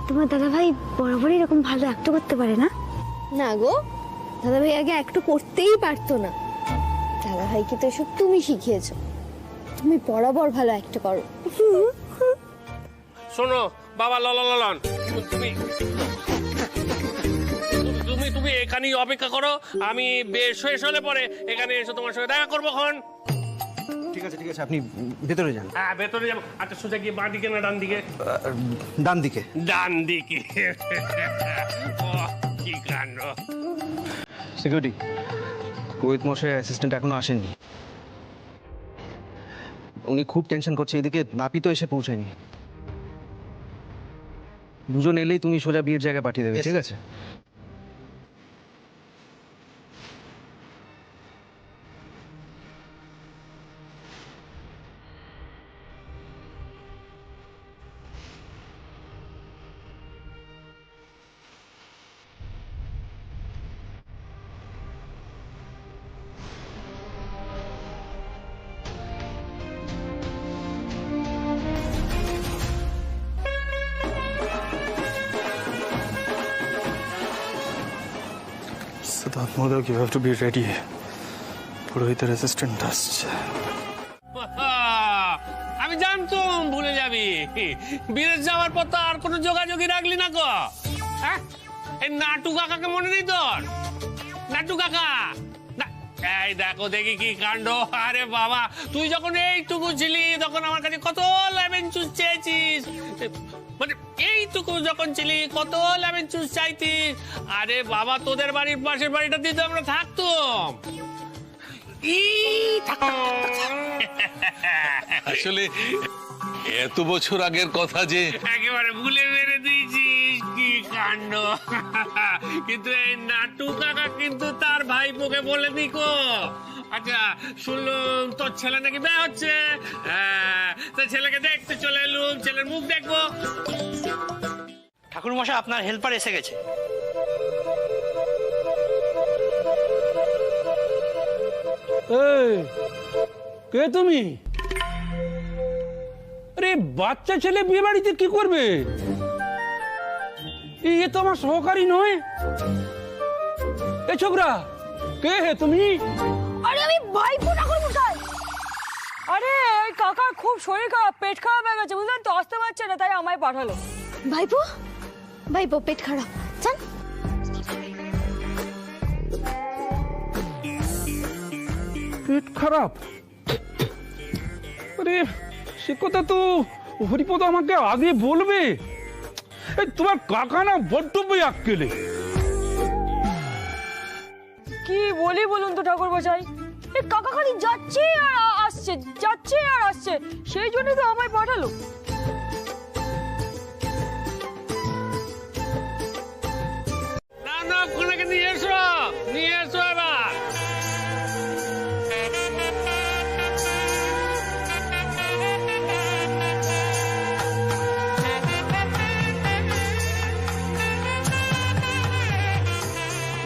তোমার দাদাভাই বরাবরই এরকম ভালো অ্যাক্ট করতে পারে না? না গো, দাদাভাই আগে অ্যাক্ট করতেই পারতো না। দাদাভাইকে তো এসব তুমি শিখিয়েছো। তুমি বরাবর ভালো অ্যাক্ট করো। শোনো বাবা ললন, তুমি এখানেই অপেক্ষা করো। আমি বেশ শেষ হলে পরে এখানে এসে তোমার সঙ্গে দেখা করবো। ঠিক আছে ঠিক আছে, আপনি ভেতরে যান। হ্যাঁ, ভেতরে যাবো। আচ্ছা, সোজা গিয়ে বাঁ দিকে না ডান দিকে? ডান দিকে। ডান দিকে। কি কাণ্ড! সিকিউরিটি, রোহিত মশাই অ্যাসিস্ট্যান্ট এখনো আসেননি। উনি খুব টেনশন করছে। এদিকে নাপি তো এসে পৌঁছায়নি। দুজন এলেই তুমি সোজা বিয়ের জায়গায় পাঠিয়ে দেবে, ঠিক আছে? Siddharth Modak, you have to be ready. পুরোহিতের অ্যাসিস্ট্যান্ট আসছে। আমি জানতাম ভুলে যাবি। বিদেশ যাওয়ার পর তো আর কোনো যোগাযোগই রাখলি না গো। হ্যাঁ, এই নাটু কাকাকে মনে নেই তোর? নাটু কাকা, এই দেখো দেখি কি কাণ্ড। আরে বাবা, তুই যখন এইটুকু ছিলি তখন আমার কাছে কত লেমন জুস চেয়েছিস, মানে এইটুকু যখন ছিলি কত লেমন জুস চাইতিস। আরে বাবা, তোদের বাড়ির পাশের বাড়িটাতে তো আমরা থাকতাম। আসলে এত বছর আগের কথা যে একেবারে ভুলে মেরে দিয়েছিস, কি কাণ্ড। কিন্তু এই নাটু কাকা কিন্তু তার ভাইপোকে বলে দিকো। আচ্ছা, শুনলাম তোর ছেলে নাকি বিয়ে হচ্ছে, তোর ছেলেকে দেখতে চলে এলুম, ছেলের মুখ দেখবো। ঠাকুর মশাই, আপনার হেল্পার এসে গেছে। কে তুমি? আরে বাচ্চা ছেলে বিয়ে বাড়িতে কি করবে? এ তো আমার সহকারী নয়। এ ছোকরা, কে হে তুমি? আরে আমি ভাইপো ঠাকুর মশাই। আরে ওই কাকার খুব শরীর খারাপ, পেট খারাপ হয়ে গেছে, বুঝলেন তো, আসতে পারছে না, তাই আমায় পাঠালো। ভাইপো, ভাইপো পেট খারাপ, চল। পেট খারাপ? আরে সে কথা তো হরিপদ আমাকে আগে বলবে। তোমার কাকা না বড্ড বেয়াক্কেলে। কি বলি বলুন তো ঠাকুর মশাই, এই কাকা খালি যাচ্ছে আর আসছে, যাচ্ছে আর আসছে, সেই জন্য তো আমায় পাঠালো। না না, ওখানে নিয়ে এসো, নিয়ে এসো এবার।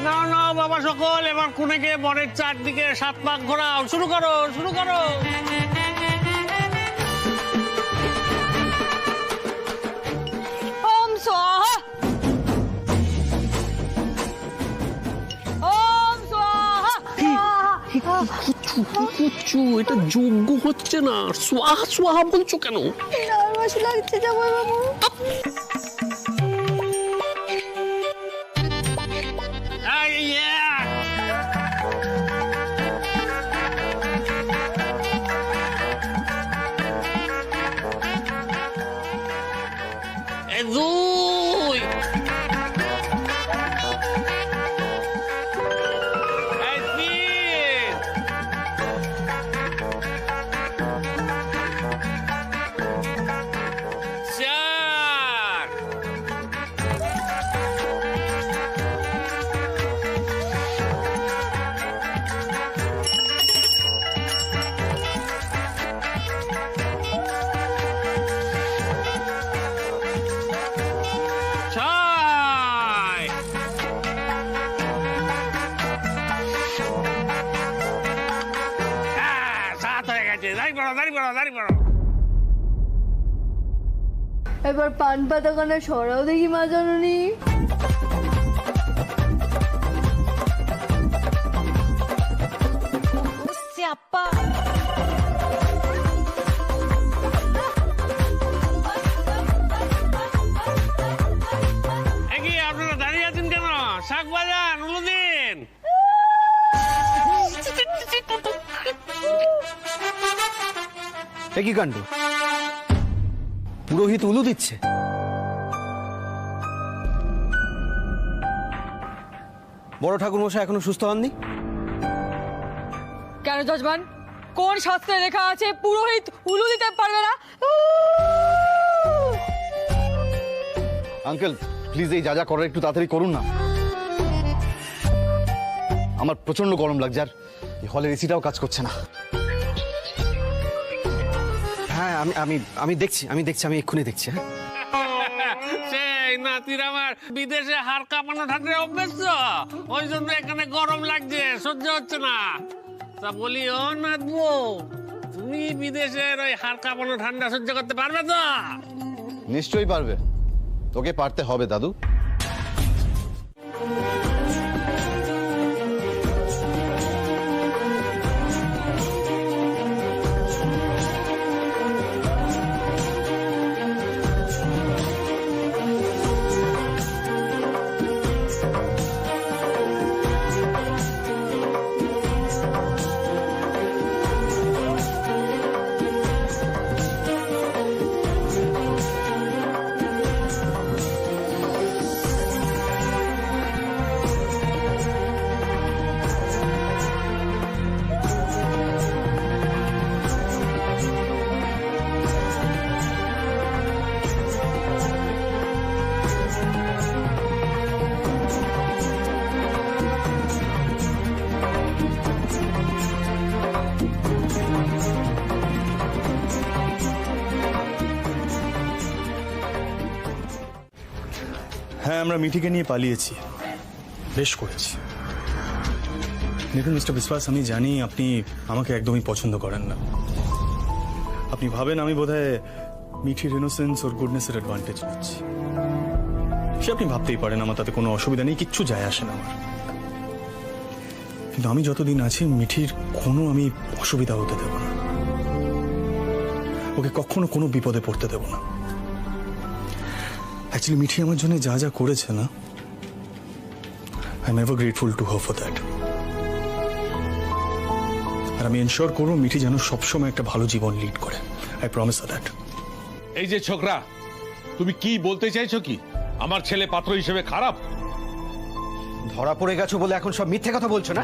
না না বাবা সকল, এবার কোনেকে বনের চারদিকে 7 পাক ঘোরাও। শুরু করো, শুরু করো। ওম স্বাহা, ওম স্বাহা। এটা যোগ্য হচ্ছে না, সোয়াহা সোয়াহা বলছো কেন? নার্ভাস লাগছে জামাই বাবু। এবার পান পাতা কানা সরাও দেখি মা জননী। আপা আপনারা দাঁড়িয়ে আছেন কেন? শাক বাজান, উলু দিন। কি কাণ্ড, পুরোহিত উলু দিচ্ছে? বড় ঠাকুর মশাই এখনো সুস্থ হননি কেন যজমান? কোন শাস্ত্রে লেখা আছে পুরোহিত উলু দিতে পারবে না? আঙ্কেল প্লিজ এই যা যা করার একটু তাড়াতাড়ি করুন না। আমার প্রচন্ড গরম লাগছে, আর হলের এসিটাও কাজ করছে না। হ্যাঁ আমি দেখছি, আমি এক্ষুনি দেখছি। সেই নাতির আমার বিদেশে হাড় কাঁপানো ঠান্ডা অভ্যেস, ওই জন্য এখানে গরম লাগছে, সহ্য হচ্ছে না। তা বলি, ও নাতবো, তুমি বিদেশের ওই হাড় কাঁপানো ঠান্ডা সহ্য করতে পারবে তো? নিশ্চয়ই পারবে, তোকে পারতে হবে দাদু। হ্যাঁ, আমরা মিঠিকে নিয়ে পালিয়েছি, বেশ করেছি। দেখুন মিস্টার বিশ্বাস, আমি জানি আপনি আমাকে একদমই পছন্দ করেন না। আপনি ভাবেন আমি বোধহয় মিঠির ইনোসেন্স ওর গুডনেসের অ্যাডভান্টেজ নিচ্ছি। সে আপনি ভাবতেই পারেন, আমার তাতে কোনো অসুবিধা নেই, কিচ্ছু যায় আসে না আমার। কিন্তু আমি যতদিন আছি মিঠির কোনো আমি অসুবিধা হতে দেব না, ওকে কখনো কোনো বিপদে পড়তে দেব না। অ্যাকচুয়ালি মিঠি আমার জন্য যা যা করেছে না, I am ever grateful to her for that. আর আমি এনশোর করবো মিঠি যেন সবসময় একটা ভালো জীবন লিড করে। I promise her that. এই যে ছোকরা, তুমি কি বলতে চাইছো? কি আমার ছেলে পাত্র হিসেবে খারাপ? ধরা পড়ে গেছো বলে এখন সব মিথ্যে কথা বলছো না?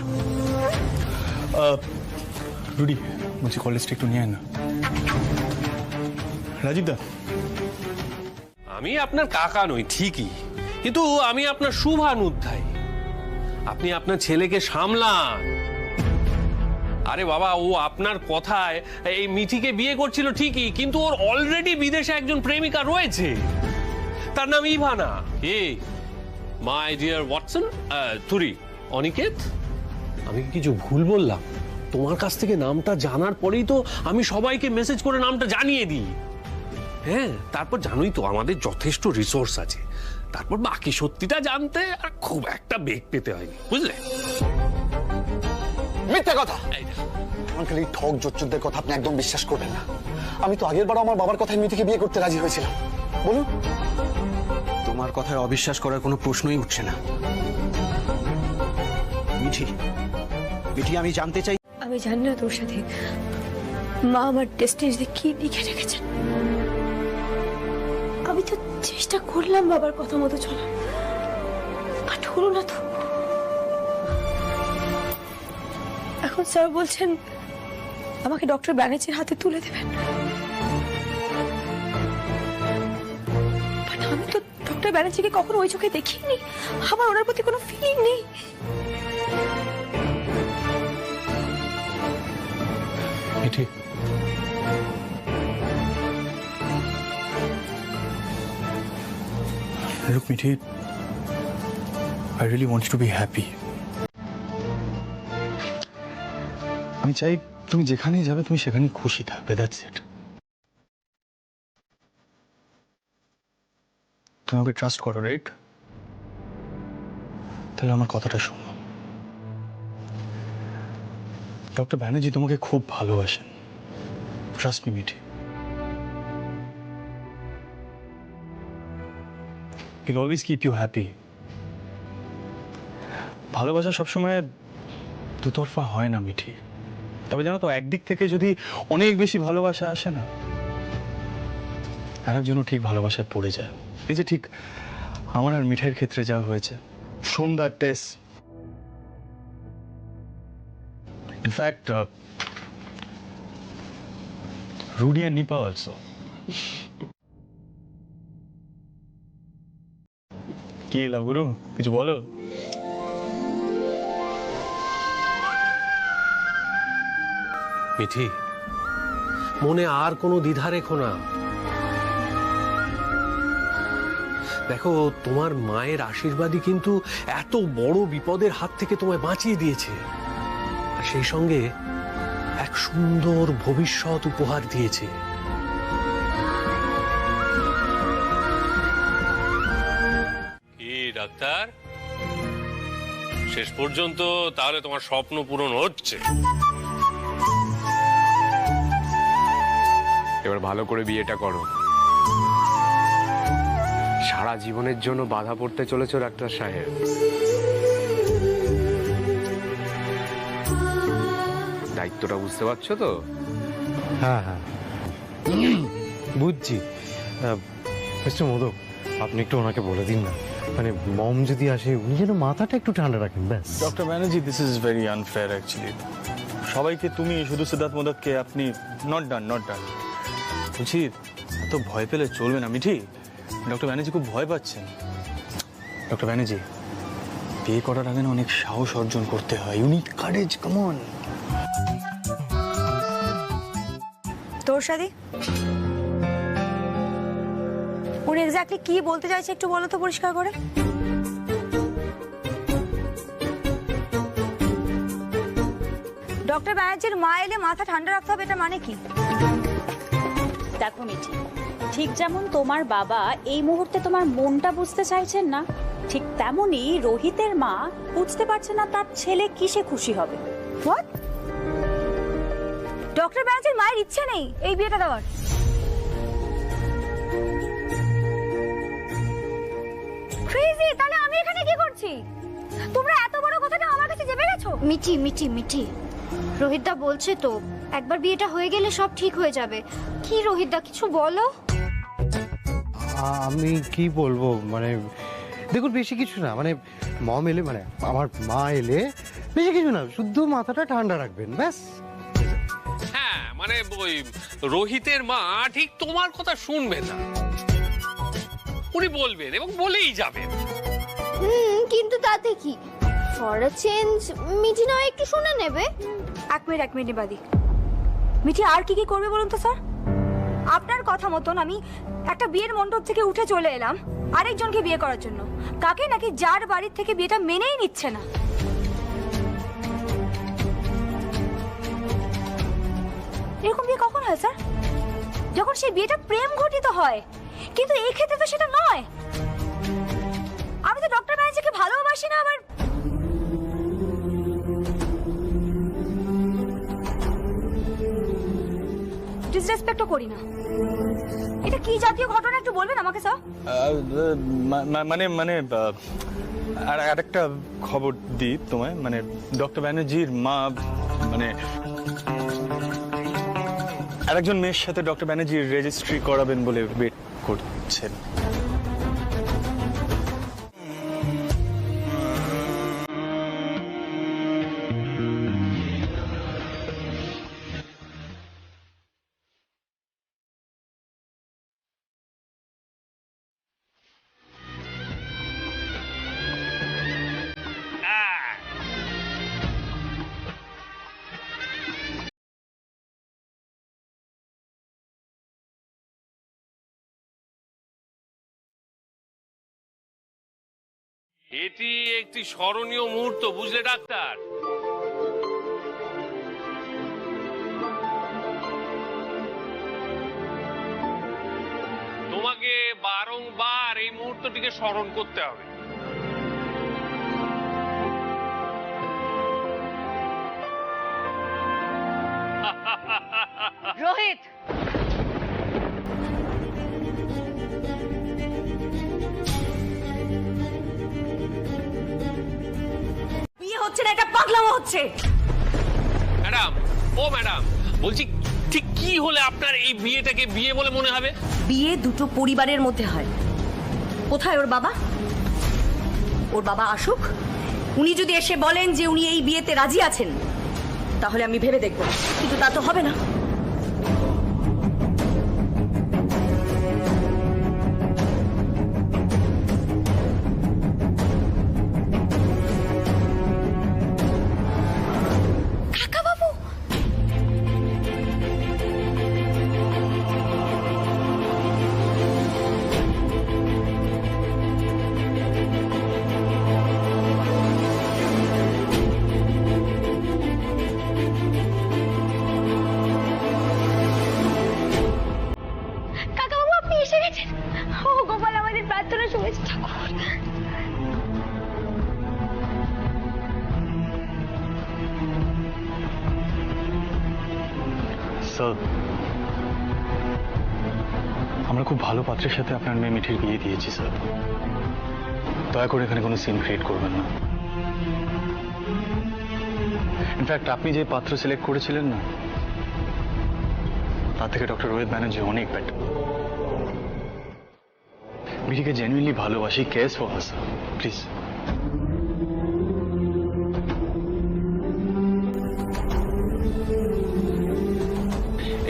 রুডি বলছি, কলেজটা একটু নিয়ে আয় না। রাজীব দা, আমি আপনার কাকা নই ঠিকই, কিন্তু আমি আপনার শুভানুধ্যায়ী। আপনি আপনার ছেলেকে সামলান। আরে বাবা, ও আপনার কথায় এই মিঠিকে বিয়ে করছিল ঠিকই, কিন্তু ওর অলরেডি বিদেশে একজন প্রেমিকা রয়েছে, তার নাম Ivana. My dear Watson, Turi, Aniket, আমি কি কিছু ভুল বললাম? তোমার কাছ থেকে নামটা জানার পরেই তো আমি সবাইকে মেসেজ করে নামটা জানিয়ে দিই। হ্যাঁ, তারপর জানোই তো আমাদের যথেষ্ট রিসোর্স আছে, তারপর বাকি সত্যিটা জানতে আর খুব একটা বেগ পেতে হয়নি, বুঝলে? মিথ্যা কথা। আঙ্কেল, এই ঠক জোচ্চুরদের কথা আপনি একদম বিশ্বাস করবেন না। আমি তো আগের বার আমার বাবার কথায় মিঠিকে বিয়ে করতে রাজি হয়েছিলাম। বলুন। তোমার কথায় অবিশ্বাস করার কোনো প্রশ্নই উঠছে না। মিঠি, মিঠি, আমি জানতে চাই। আমি জানি না তোর সাথে মা আমার ডেস্টিনিতে কি লিখে রেখেছেন। আমি তো চেষ্টা করলাম বাবার কথা মতো চলার, বাট হলো না তো। এখন স্যার বলছেন আমাকে ডক্টর ব্যানার্জির হাতে তুলে দেবেন। বাট আমি তো ডক্টর ব্যানার্জিকে কখনো ওই চোখে দেখিনি, আমার ওনার প্রতি কোনো ফিলিং নেই। Mithi, look Mithi, I really want you to be happy. আমি চাই তুমি যেখানেই যাবে তুমি সেখানেই খুশি থাকবে, দ্যাটস ইট। তুমি আমাকে ট্রাস্ট করো, রাইট? তাহলে আমার কথাটা শোনো। ডক্টর ব্যানার্জি তোমাকে খুব ভালোবাসেন, trust me Mithi. He'll always keep you happy. ভালোবাসা সবসময় দুতরফা হয় না মিঠি। তবে জানো তো, একদিক থেকে যদি অনেক বেশি ভালোবাসা আসে না, আরেকজনও ঠিক ভালোবাসায় পড়ে যায়। এই যে ঠিক আমার আর মিঠাইয়ের ক্ষেত্রে যা হয়েছে, সন্ধ্যার test, in fact Rudy and Nipa also. কি লাভ গুরু, কিছু বলো? মিঠি, মনে আর কোনো দ্বিধা রেখো না। দেখো, তোমার মায়ের আশীর্বাদই কিন্তু এত বড় বিপদের হাত থেকে তোমায় বাঁচিয়ে দিয়েছে, আর সেই সঙ্গে এক সুন্দর ভবিষ্যৎ উপহার দিয়েছে। কি ডাক্তার, শেষ পর্যন্ত তাহলে তোমার স্বপ্ন পূরণ হচ্ছে? এবার ভালো করে বিয়েটা করো। সারা জীবনের জন্য বাধা পড়তে চলেছো ডাক্তার সাহেব। দায়িত্বটা বুঝতে পারছো তো? হ্যাঁ হ্যাঁ, বুঝছি। মিস্টার মোদক, আপনি একটু ওনাকে বলে দিন না, মানে মম যদি আসে উনি যেন মাথাটা একটু ঠান্ডা রাখেন, ব্যাস। Doctor Banerjee, this is very unfair actually. সবাইকে তুমি, শুধু সিদ্ধার্থ মোদককে আপনি। Not done, not done. বলছি, এত ভয় পেলে চলবে না মিঠি। ডক্টর ব্যানার্জি খুব ভয় পাচ্ছেন। ডক্টর ব্যানার্জি, বিয়ে করার আগে না অনেক সাহস অর্জন করতে হয়। You need courage, come on. তোর সাথে উনি এক্স্যাক্টলি কি বলতে চাইছে একটু বলো তো পরিষ্কার করে। ডক্টর ব্যানার্জির মা এলে মাথা ঠান্ডা রাখতে হবে, এটা মানে কি? দেখো মিঠি, ঠিক যেমন তোমার বাবা এই মুহূর্তে তোমার মনটা বুঝতে চাইছেন না, ঠিক তেমনি রোহিতের মা বুঝতে পারছে না তার ছেলে কিসে খুশি হবে। হোয়াট? ডক্টর ব্যানার্জির মায়ের ইচ্ছে নেই এই বিয়েটা দেওয়ার? ক্রেজি! তাহলে আমি এখানে কি করছি? তোমরা এত বড় কথাটা আমার কাছে চেপে গেছো। মিঠি মিঠি মিঠি, রোহিতদা বলছে তো একবার বিয়েটা হয়ে গেলে সব ঠিক হয়ে যাবে। কি রোহিতদা, কিছু বলো। আমি কি বলবো, মানে দেখুন বেশি কিছু না, মানে মম এলে, মানে আমার মা এলে বেশি কিছু না, শুধু মাথাটা ঠান্ডা রাখবেন ব্যাস। হ্যাঁ মানে ওই রোহিতের মা ঠিক তোমার কথা শুনবেন না, উনি বলবেন এবং বলেই যাবেন। কিন্তু তাতে কি, ফর আ চেঞ্জ মিঠি না একটু শুনে নেবে। এক মিনিট বাদি। মিঠি আর কি কি করবে বলুন তো স্যার? আপনার কথা মতন আমি একটা বিয়ের মণ্ডপ থেকে উঠে চলে এলাম আরেকজনকে বিয়ে করার জন্য। কাকে? নাকি যার বাড়ির থেকে বিয়েটা মেনেই নিচ্ছে না। এরকম বিয়ে কখন হয় স্যার? যখন সেই বিয়েটা প্রেম ঘটিত হয়, কিন্তু এই ক্ষেত্রে তো সেটা নয়। আমি তো ডক্টর ব্যানার্জিকে ভালোবাসি না, আবার ডিসরেসপেক্টও করি না। এটা কি জাতীয় ঘটনা একটু বলবেন আমাকে স্যার? মানে আর একটা খবর দিই তোমায়, মানে ডক্টর ব্যানার্জির মা মানে আরেকজন মেয়ের সাথে ডক্টর ব্যানার্জি রেজিস্ট্রি করাবেন বলে ওয়েট করছেন। এটি একটি স্মরণীয় মুহূর্ত, বুঝলে ডাক্তার? তোমাকে বারংবার এই মুহূর্তটিকে স্মরণ করতে হবে। রোহিত, বিয়ে হচ্ছে না, এটা পাগলামো হচ্ছে। ম্যাডাম, ও ম্যাডাম, বলছি ঠিক কি হলে আপনার এই বিয়েটাকে বিয়ে বলে মনে হবে? বিয়ে দুটো পরিবারের মধ্যে হয়। কোথায় ওর বাবা? ওর বাবা আসুক, উনি যদি এসে বলেন যে উনি এই বিয়েতে রাজি আছেন, তাহলে আমি ভেবে দেখব, কিন্তু তা তো হবে না। স্যার, আমরা খুব ভালো পাত্রের সাথে আপনার মেয়ে মিঠির বিয়ে দিয়েছি স্যার। দয়া করে এখানে কোনো সিন ক্রিয়েট করবেন না। ইনফ্যাক্ট আপনি যে পাত্র সিলেক্ট করেছিলেন না, তার থেকে ডক্টর রোহিত ব্যানার্জি অনেক বেটার। মিঠিকে জেনুইনলি ভালোবাসি, cares for her sir, please.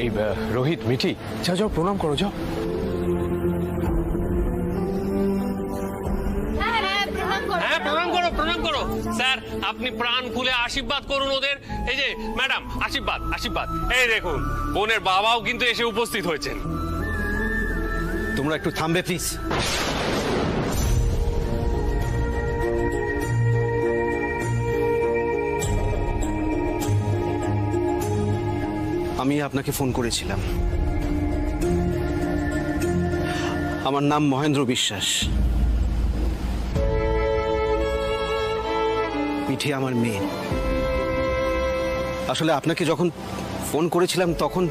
এই রোহিত, মিঠি, যাও যাও, প্রণাম করো, যাও। হ্যাঁ, প্রণাম করো স্যার। আপনি প্রাণ খুলে আশীর্বাদ করুন ওদের। এই যে ম্যাডাম, আশীর্বাদ। এই দেখুন, বোনের বাবাও কিন্তু এসে উপস্থিত হয়েছেন। তোমরা একটু থামবে প্লিজ। আমি আপনাকে ফোন করেছিলাম। আমার নাম মহেন্দ্র বিশ্বাস। মিঠি আমার মেয়ে। আসলে আপনাকে যখন ফোন করেছিলাম তখন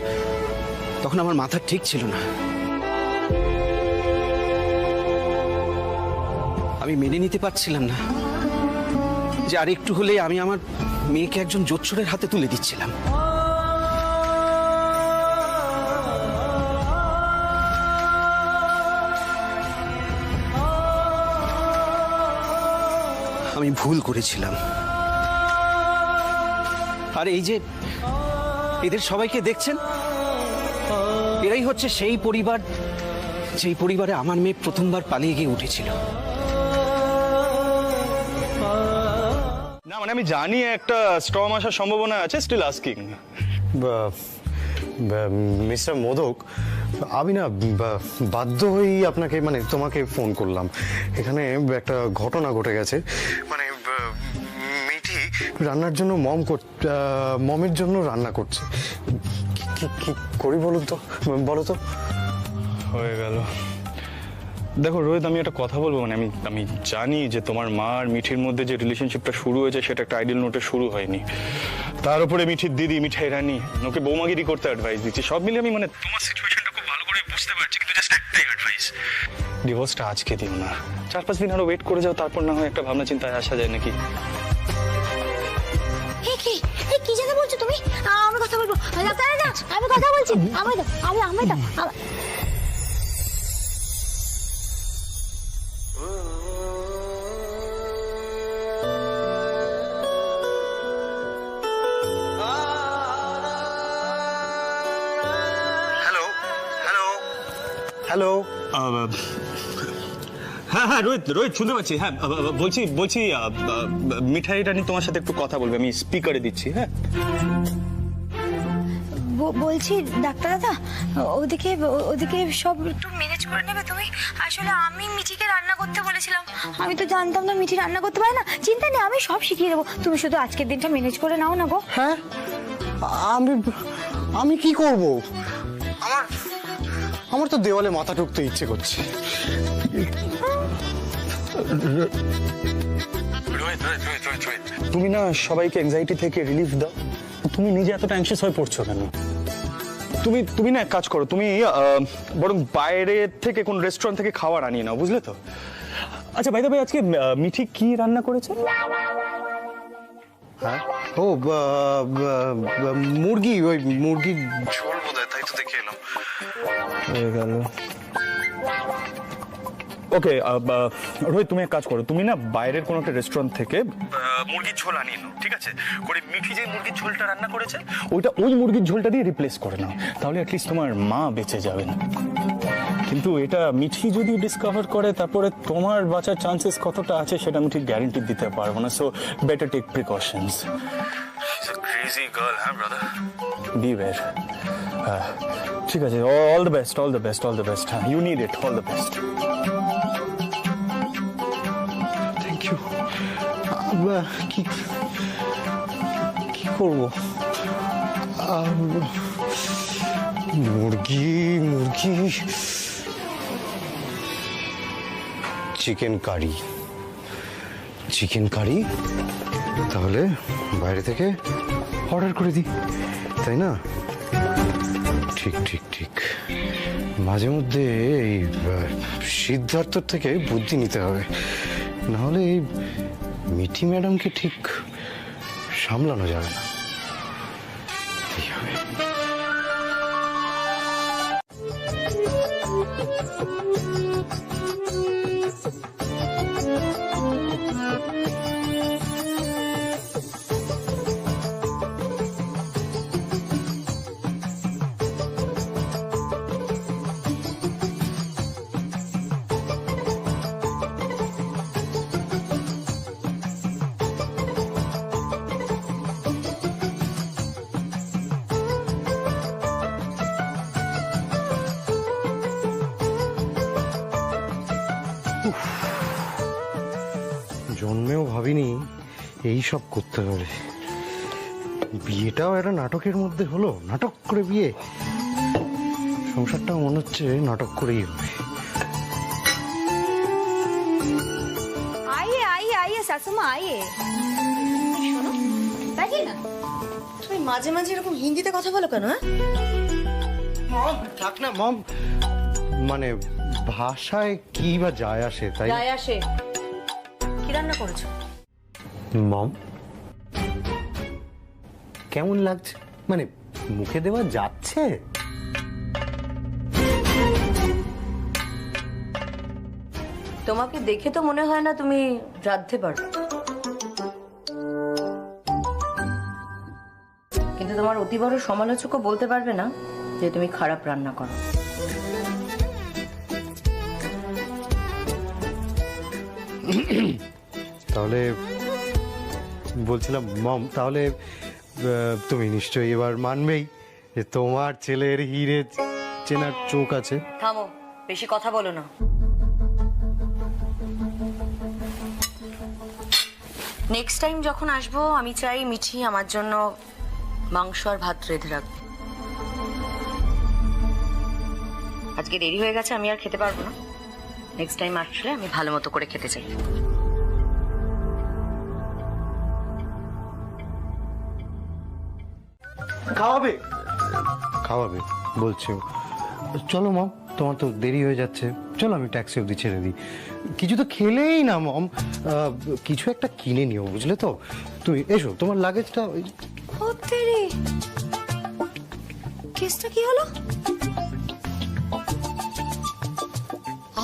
আমার মাথা ঠিক ছিল না। আমি মেনে নিতে পারছিলাম না যে আর একটু হলে আমি আমার মেয়েকে একজন জোচ্চোরের হাতে তুলে দিচ্ছিলাম। আমি ভুল করেছিলাম। আর এই যে এদের সবাইকে দেখছেন, এরাই হচ্ছে সেই পরিবার যেই পরিবারে আমার মেয়ে প্রথমবার পালিয়ে গিয়ে উঠেছিল। না মানে আমি জানি একটা স্টর্ম আসার সম্ভাবনা আছে, স্টিল আস্কিং। মিস্টার মোদক, আমি না বাধ্য হয়েই আপনাকে মানে তোমাকে ফোন করলাম। এখানে একটা ঘটনা ঘটে গেছে। মানে মিঠি রান্নার জন্য মমের জন্য রান্না করছে। কি করি বলো তো। হয়ে গেল। দেখো রোহিত, আমি একটা কথা বলবো, মানে আমি জানি যে তোমার মা আর মিঠির মধ্যে যে রিলেশনশিপটা শুরু হয়েছে সেটা একটা আইডিয়াল নোটে শুরু হয়নি। তার উপরে মিঠির দিদি মিঠাই রানী ওকে বৌমাগিরি করতে অ্যাডভাইস দিচ্ছি। সব মিলে আমি মানে তোমার সিচুয়েশনটা খুব ভালো করে বুঝতে পারছি, কিন্তু জাস্ট একটাই অ্যাডভাইস, ডিভোর্সটা আজকে দিও না। 4-5 দিন আরো ওয়েট করে যাও, তারপর না হয় একটা ভাবনা চিন্তায় আসা যায় নাকি। কি যেন বলছো তুমি? আমি কথা বলবো। আমি কথা বলছি। আমি হ্যালো। হ্যাঁ রোহিত শুনতে পাচ্ছি। হ্যাঁ বলছি মিঠাই রানী তোমার সাথে একটু কথা বলবে, আমি স্পিকারে দিচ্ছি। হ্যাঁ বলছি ডাক্তার দাদা, ওদিকে সব একটু ম্যানেজ করে নেবে তুমি? আসলে আমি মিঠিকে রান্না করতে বলেছিলাম, আমি তো জানতাম না মিঠি রান্না করতে পারে না। চিন্তা নেই, আমি সব শিখিয়ে দেবো, তুমি শুধু আজকের দিনটা ম্যানেজ করে নাও না গো। হ্যাঁ আমি কি করব? আমার তো দেওয়ালে মাথা ঠুকতে ইচ্ছে করছে। তুমি না সবাইকে অ্যাংজাইটি থেকে রিলিফ দাও, তুমি নিজে এতটা অ্যাংশিয়াস হয়ে পড়ছো কেন? তুমি না এক কাজ করো, তুমি বরং বাইরে থেকে কোন রেস্টুরেন্ট থেকে খাবার আনিয়ে নাও, বুঝলে তো? আচ্ছা ভাই আজকে মিঠি কি রান্না করেছে? হ্যাঁ ও মুরগির ঝোল বোধহয়, তাই তো দেখে এলাম। হয়ে গেল। ওকে রোহিত, তুমি এক কাজ করো, তুমি না বাইরের কোনো একটা রেস্টুরেন্ট থেকে মুরগির ঝোল আনিয়ে নাও, ঠিক আছে? করে মিঠি যে মুরগির ঝোলটা রান্না করেছে ওই মুরগির ঝোলটা দিয়ে রিপ্লেস করে নাও, তাহলে অ্যাটলিস্ট তোমার মা বেঁচে যাবেন। কিন্তু এটা মিঠি যদি ডিসকভার করে তারপরে তোমার বাঁচার চান্সেস কতটা আছে সেটা আমি ঠিক গ্যারান্টি দিতে পারবো না। So better take precautions. She is a crazy girl, হ্যাঁ ব্রাদার, বিওয়্যার। ঠিক আছে, অল দ্য বেস্ট। হ্যাঁ, you need it, all the best. Thank you. কি করব? মুরগি চিকেন কারি তাহলে বাইরে থেকে অর্ডার করে দিই, তাই না? ঠিক মাঝে মধ্যে এই সিদ্ধার্থর থেকে বুদ্ধি নিতে হবে, নাহলে এই মিঠি ম্যাডামকে ঠিক সামলানো যাবে না। এই হবে। এই সব করতে হবে। বিয়েটাও একটা নাটকের মধ্যে হলো, নাটক করে বিয়ে। সংসারটাও মনে হচ্ছে নাটক করেই হবে। आइए आइए आइए सासू माँ आइए। শোনো, बैठिए ना। তুমি মাঝে মাঝে এরকম হিন্দিতে কথা বলো কেন? মম থাক না মম, মানে ভাষায় কি বা যায় আসে তাই। গায়ে আসে। কি রান্না করেছো? মম কেমন লাগছে, মানে মুখে দেওয়া যাচ্ছে? তোমাকে দেখে তো মনে হয় না তুমি রাঁধতে পারো, কিন্তু তোমার অতি বড় সমালোচকও বলতে পারবে না যে তুমি খারাপ রান্না করো। তাহলে বলছিলাম মম, তাহলে তুমি নিশ্চয়ই এবার মানবেই যে তোমার ছেলের হিরে চেনার চোখ আছে। থামো, বেশি কথা বলো না। নেক্সট টাইম যখন আসবো আমি চাই মিঠি আমার জন্য মাংস আর ভাত রেঁধে রাখবে। আজকে দেরি হয়ে গেছে, আমি আর খেতে পারবো না। নেক্সট টাইম আসলে আমি ভালো মতো করে খেতে চাই। খাওয়াবে খাওয়াবে বলছো? চলো মম, তোমার তো দেরি হয়ে যাচ্ছে, চলো আমি ট্যাক্সি অবধি ছেড়ে দিই। কিছু তো খেলেই না মম, কিছু একটা কিনে নিও, বুঝলে তো? তুমি এসো, তোমার লাগেজটা। ও তেরি, কেসটা কি হলো?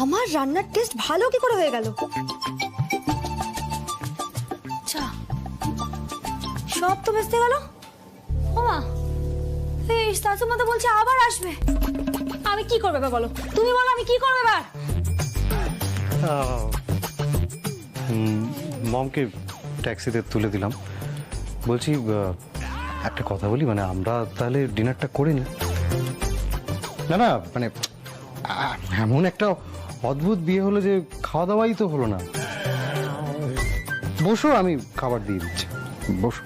আমার রান্নার টেস্ট ভালো কি করে হয়ে গেল? আচ্ছা, সব তো বেঁচতে গেল। ওমা, এই শাশু মা তো বলছে আবার আসবে। আমি কি করবে এবার বলো? তুমি বলো আমি কি করবে এবার? মমকে ট্যাক্সিতে তুলে দিলাম। বলছি একটা কথা বলি, মানে আমরা তাহলে ডিনারটা করে নিই। না না, মানে এমন একটা অদ্ভুত বিয়ে হলো যে খাওয়া দাওয়াই তো হলো না। বসো, আমি খাবার দিয়ে দিচ্ছি, বসো।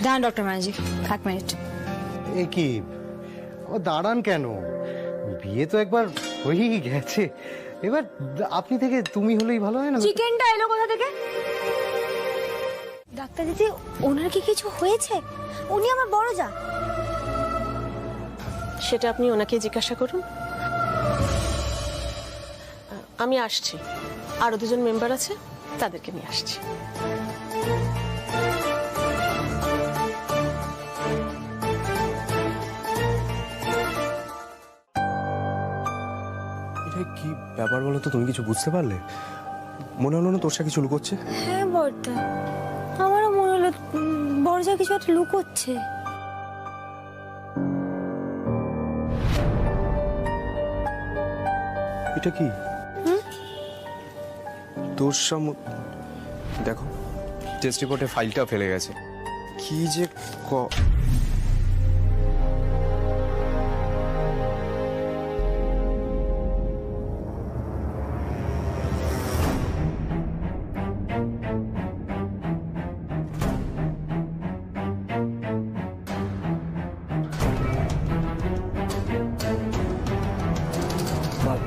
দাঁড়ান ডক্টর ম্যাজিক, 1 মিনিট। এ কি, ও দাঁড়ান কেন? বিয়ে তো একবার হয়েই গেছে, এবার আপনি থেকে তুমি হলেই ভালো হয় না? চিকেনটা এলো কোথা থেকে? ডাক্তার দিদি, ওনার কি কিছু হয়েছে? উনি আমার বড় যা। সেটা আপনি ওনাকে জিজ্ঞাসা করুন। আমি আসছি, আরো 2জন মেম্বার আছে, তাদেরকে নিয়ে আসছি। কি ব্যাপার বলো তো, তুমি কিছু বুঝতে পারলে? মনে হলো না তোর সাথে কিছু লুকোচ্ছে? হ্যাঁ বড়দা, আমারও মনে হলো বড় যা কিছু একটা লুকোচ্ছে। এটা কি? তোর দেখো, টেস্ট রিপোর্টে ফাইলটা ফেলে গেছে। কি যে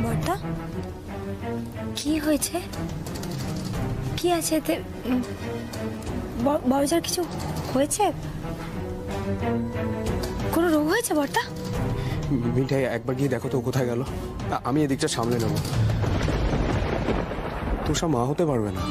বড়দা, কি হয়েছে? কি আছে এতে? বড়জার কিছু হয়েছে? কোনো রোগ হয়েছে বড়দা? মিঠাই, একবার গিয়ে দেখো তো কোথায় গেল। আমি এদিকটা সামলে নেব। তোষা মা হতে পারবে না।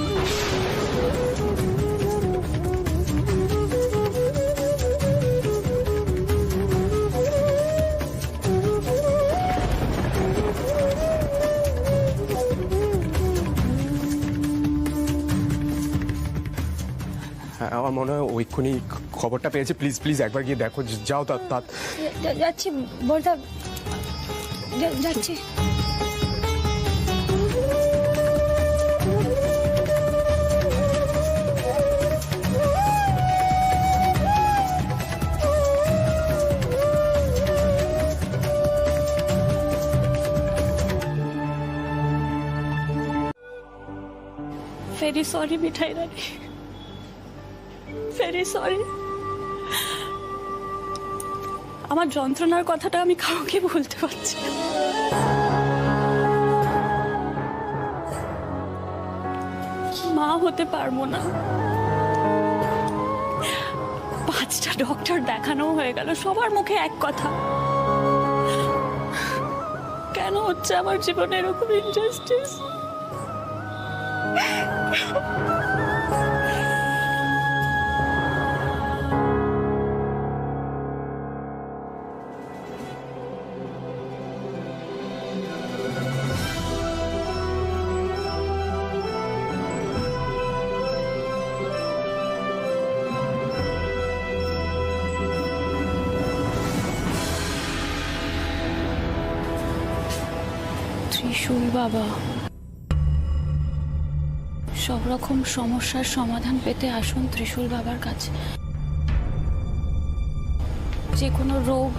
আমার মনে হয় ওইক্ষুনি খবরটা পেয়েছে। প্লিজ প্লিজ একবার গিয়ে দেখো, যাও। যাচ্ছি বড়দা, যাচ্ছি। ভেরি সরি মিঠাই রানী, ভেরি সরি। আমার যন্ত্রণার কথাটা আমি কাউকে বলতে পারছি না। মা হতে পারবো না। 5টা ডক্টর দেখানো হয়ে গেল, সবার মুখে এক কথা। কেন হচ্ছে আমার জীবনে এরকম ইনজাস্টিস? ত্রিশূল বাবা, সব রকম সমস্যার সমাধান পেতে আসুন ত্রিশূল বাবার কাছে। যে কোনো রোগ,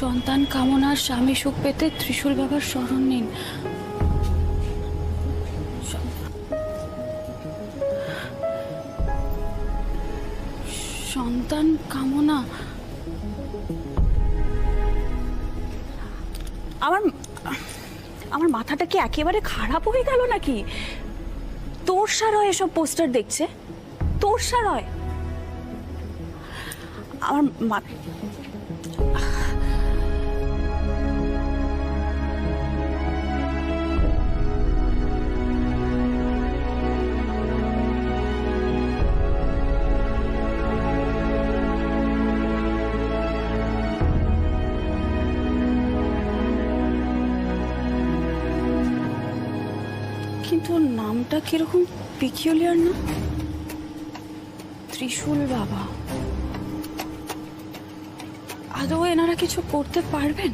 সন্তান কামনা, স্বামী সুখ পেতে ত্রিশূল বাবার শরণ নিন। সন্তান কামনা। আমার মাথাটা কি একেবারে খারাপ হয়ে গেল নাকি? তোরসার হয় এসব পোস্টার দেখছে, তোরসার হয়। আমার কিন্তু নামটা কিরকম পিকিউলিয়ার না? ত্রিশূল বাবা। আদৌ এনারা কিছু করতে পারবেন?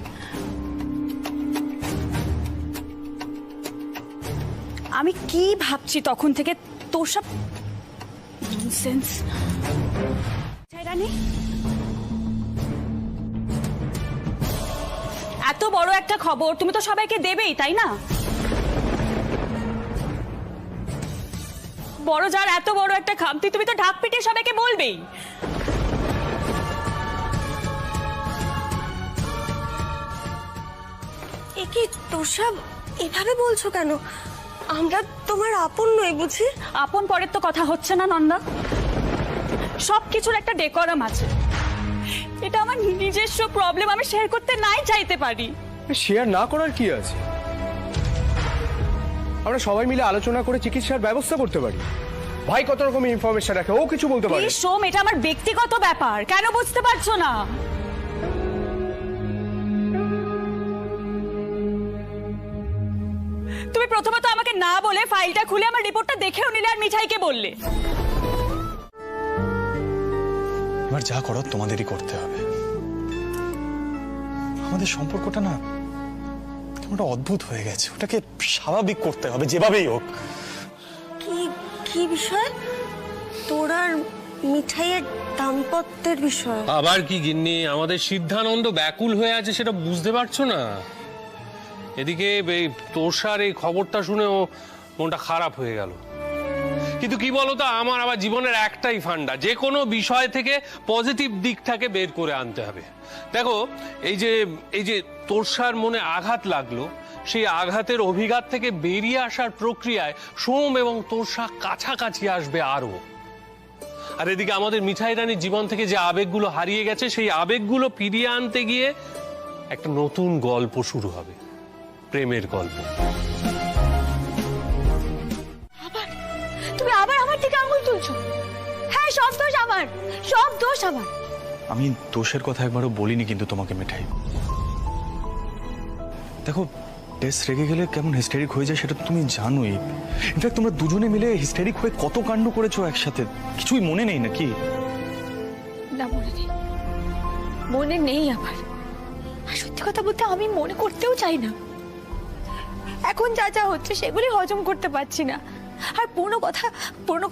আমি কি ভাবছি তখন থেকে, তোর সব ননসেন্স। রানী, এত বড় একটা খবর তুমি তো সবাইকে দেবেই, তাই না? বড় যার এত বড় একটা খামতি, তুমি তো ঢাক পিটিয়ে সবাইকে বলবেই। একি তোষা এভাবে বলছো কেন? আমরা তোমার আপন নই বুঝি? আপন পরের তো কথা হচ্ছে না নন্দা। সবকিছুর একটা ডেকোরাম আছে। এটা আমার নিজস্ব প্রবলেম, আমি শেয়ার করতে নাই চাইতে পারি। শেয়ার না করার কি আছে? আমরা সবাই মিলে আলোচনা করে চিকিৎসার ব্যবস্থা করতে পারি। ভাই কত রকম ইনফরমেশন রাখে, ও কিছু বলতে পারে। সোম, এটা আমার ব্যক্তিগত ব্যাপার, কেন বুঝতে পারছো না? তুমি প্রথমত আমাকে না বলে ফাইলটা খুলে আমার রিপোর্টটা দেখেও নিলে, আর মিঠাইকে বললে। এবার যা করো তোমাদেরই করতে হবে। আমাদের সম্পর্কটা না কেমনটা অদ্ভুত হয়ে গেছে, ওটাকে স্বাভাবিক করতে হবে যেভাবেই হোক। কি বিষয়? তোর আর মিঠাইয়ের দাম্পত্যের বিষয়? আবার কি গিন্নি, আমাদের সিদ্ধানন্দ ব্যাকুল হয়ে আছে সেটা বুঝতে পারছো না? এদিকে এই তোষার এই খবরটা শুনে ও মনটা খারাপ হয়ে গেল। কিন্তু কি বলতো, আমার আবার জীবনের একটাই ফান্ডা, যে কোনো বিষয় থেকে পজিটিভ দিকটাকে বের করে আনতে হবে। দেখো, এই যে তোষার মনে আঘাত লাগলো, সেই আঘাতের অভিঘাত থেকে বেরিয়ে আসার প্রক্রিয়ায় সোম এবং তোষা কাছাকাছি আসবে আরো। আর এদিকে আমাদের মিঠাই রানীর জীবন থেকে যে আবেগগুলো হারিয়ে গেছে, সেই আবেগগুলো ফিরিয়ে আনতে গিয়ে একটা নতুন গল্প শুরু হবে, প্রেমের গল্প। তুমি আবার আমার থেকে আঙুল তুলছো? হ্যাঁ, সব দোষ আমার, সব দোষ আমার। আমি দোষের কথা একবারও বলিনি কিন্তু তোমাকে মিঠাই। দেখো, টেস্ট রেগে গেলে কেমন হিস্টেরিক হয়ে যায় সেটা তুমি জানোই। ইনফ্যাক্ট তোমরা দুজনে মিলে হিস্টেরিক হয়ে কত কাণ্ড করেছো একসাথে, কিছুই মনে নেই নাকি? না, মনে নেই, মনে নেই আমার। আর সত্যি কথা বলতে আমি মনে করতেও চাই না। এখন যা যা হচ্ছে সেগুলি হজম করতে পারছি না। আর পুরনো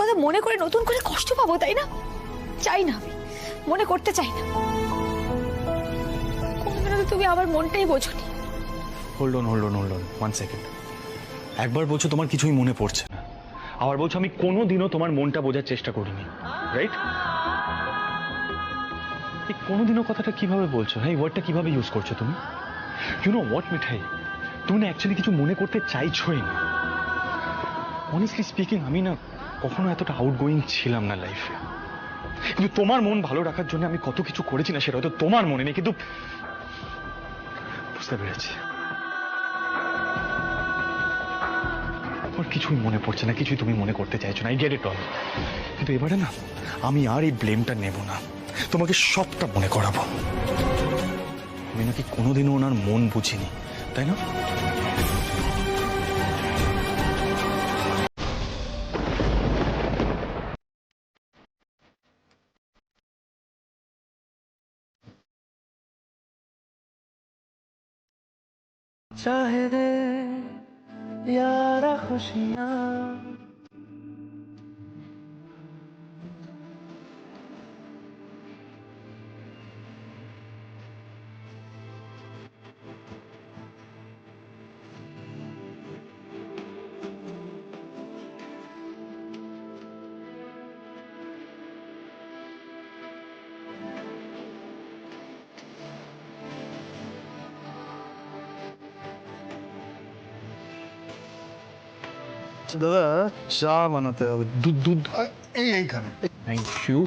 কথা মনে করে নতুন করে কষ্ট পাবো, তাই না? চাই না, আমি মনে করতে চাই না। কোনদিনও তো তুমি আমার মনটাই বোঝোনি। Hold on 1 second. একবার বলছো তোমার কিছুই মনে পড়ছে না, আবার বলছো আমি কোনোদিনও তোমার মনটা বোঝার চেষ্টা করিনি, রাইট? এই কোনোদিনও কথাটা কিভাবে বলছো? হ্যাঁ, এই ওয়ার্ডটা কিভাবে ইউজ করছো তুমি? ইউ নো হোয়াট মিঠাই, তুমি না অ্যাকচুয়ালি কিছু মনে করতে চাইছোই না। অনেস্টলি স্পিকিং, আমি না কখনো এতটা আউটগোয়িং ছিলাম না লাইফে, কিন্তু তোমার মন ভালো রাখার জন্য আমি কত কিছু করেছি না সেটা হয়তো তোমার মনে নেই, কিন্তু বুঝতে পেরেছি আমার কিছুই মনে পড়ছে না, কিছুই তুমি মনে করতে চাইছো না, আই গেট ইট অল। কিন্তু এবারে না আমি আর এই ব্লেমটা নেব না, তোমাকে সবটা মনে করাবো। আমি নাকি কোনোদিনও ওনার মন বুঝিনি, তাই না? चाहे दे यारा खुशियाँ দাদা চা বানাতে হবে, দুধ দুধ এইখানে। Thank you.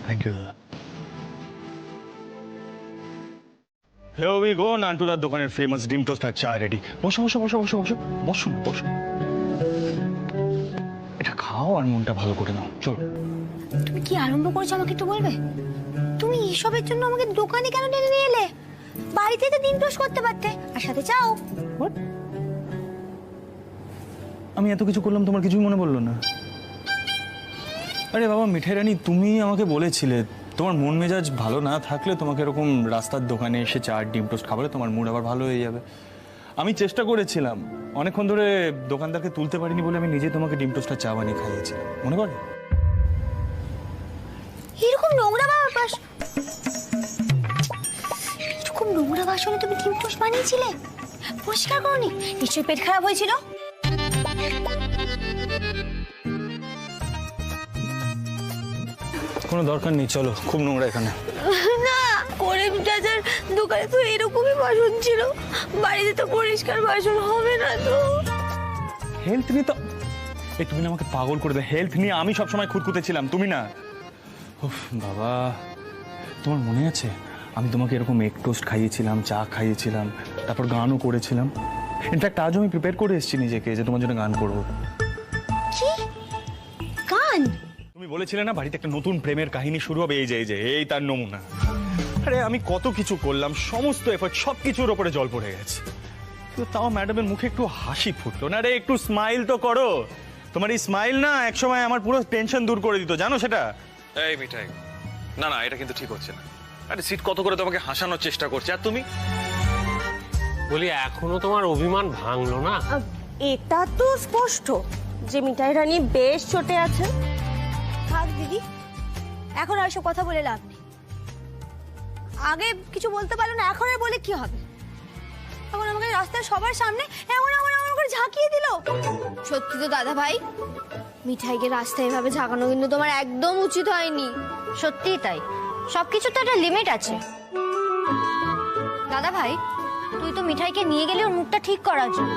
Thank you. Here we go, নান্টুদার দোকানের ফেমাস ডিম টোস্ট আর চা রেডি। বসো বসো বসো বসো বসো বসো বসো, এটা খাও আর মনটা ভালো করে নাও, চলো। তুমি কি আরম্ভ করেছো আমাকে একটু বলবে? তুমি এসবের জন্য আমাকে দোকানে কেন টেনে নিয়ে এলে? বাড়িতে তো ডিম টোস্ট করতে পারতে, আর সাথে চাও। আমি এত কিছু করলাম, তোমার কিছুই মনে পড়লো না? আরে বাবা মিঠাই রানী, তুমি আমাকে বলেছিলে তোমার মন মেজাজ ভালো না থাকলে তোমাকে এরকম রাস্তার দোকানে এসে চা ডিম টোস্ট খাবারে তোমার মুড আবার ভালো হয়ে যাবে। আমি চেষ্টা করেছিলাম, অনেকক্ষণ ধরে দোকানদারকে তুলতে পারিনি বলে আমি নিজে তোমাকে ডিম টোস্ট আর চা বানিয়ে খাইয়েছিলাম, মনে পড়ে? এরকম নোংরা এরকম নোংরা বাসনে তুমি ডিম টোস্ট বানিয়েছিলে? পরিষ্কার করোনি? নিশ্চয়ই পেট খারাপ হয়েছিল। কোনো দরকার নেই, চলো, খুব নোংরা এখানে। না, করিম চাচার দোকানে তো এরকমই বাসন ছিল, বাড়িতে তো পরিষ্কার বাসন হবে না তো। হেলথ নিয়ে তো এই তুমি না আমাকে পাগল করে দেয়, হেলথ নিয়ে আমি সবসময় খুঁতখুঁতে ছিলাম, তুমি না। উফ বাবা, তোমার মনে আছে আমি তোমাকে এরকম এগ টোস্ট খাইয়েছিলাম, চা খাইয়েছিলাম, তারপর গানও করেছিলাম। ইনফ্যাক্ট আজও আমি প্রিপেয়ার করে এসেছি নিজেকে যে তোমার জন্য গান করবো। কি গান? তুমি বলেছিলে না বাড়িতে একটা নতুন প্রেমের কাহিনী শুরু হবে, এই যে এই তার নমুনা। আরে আমি কত কিছু করলাম, সমস্ত এফর্ট সবকিছুর ওপরে জল পড়ে গেছে, কিন্তু তাও ম্যাডামের মুখে একটু হাসি ফুটলো না। রে একটু স্মাইল তো করো, তোমার এই স্মাইল না একসময় আমার পুরো টেনশন দূর করে দিত, জানো সেটা? এই মিঠাই, না না এটা কিন্তু ঠিক হচ্ছে না। আরে সিট কত করে তোমাকে হাসানোর চেষ্টা করছে, আর তুমি বলি এখনো তোমার অভিমান ভাঙলো না? এটা তো স্পষ্ট যে মিঠাই রানী বেশ চটে আছে। থাক দিদি, এখন আর সব কথা বলে লাভ নেই। আগে কিছু বলতে পারলো না, এখন আর বলে কি হবে? এখন আমাকে রাস্তায় সবার সামনে এমন এমন এমন করে ঝাঁকিয়ে দিল। সত্যি তো দাদা ভাই, মিঠাইকে রাস্তায় এভাবে ঝাঁকানো কিন্তু তোমার একদম উচিত হয়নি। সত্যিই তাই, সবকিছু তো একটা লিমিট আছে। দাদা ভাই, তুই তো মিঠাইকে নিয়ে গেলি ওর মুখটা ঠিক করার জন্য।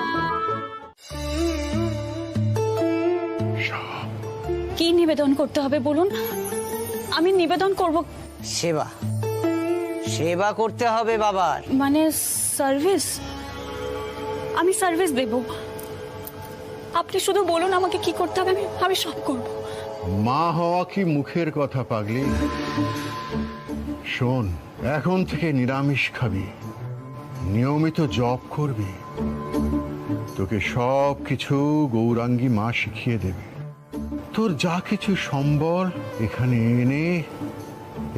কি নিবেদন করতে হবে বলুন, আমি নিবেদন করব। সেবা সেবা করতে হবে বাবার। মানে সার্ভিস? আমি সার্ভিস দেব, আপনি শুধু বলুন আমাকে কি করতে হবে, আমি সব করব। মা হওয়া কি মুখের কথা পাগলি? শোন, এখন থেকে নিরামিষ খাবি, নিয়মিত জপ করবি, তোকে সব কিছু গৌরাঙ্গী মা শিখিয়ে দেবে। তোর যা কিছু সম্বল এখানে এনে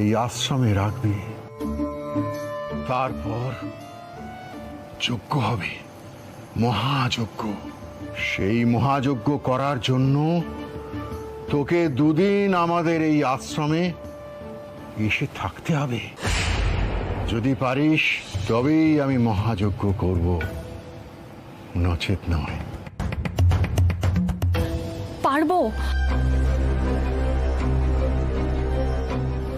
এই আশ্রমে রাখবি, তারপর যজ্ঞ হবে, মহাযজ্ঞ। সেই মহাযজ্ঞ করার জন্য তোকে 2 দিন আমাদের এই আশ্রমে এসে থাকতে হবে। যদি পারিস তবেই আমি মহাযজ্ঞ করব, নচেত নয়। পারবো?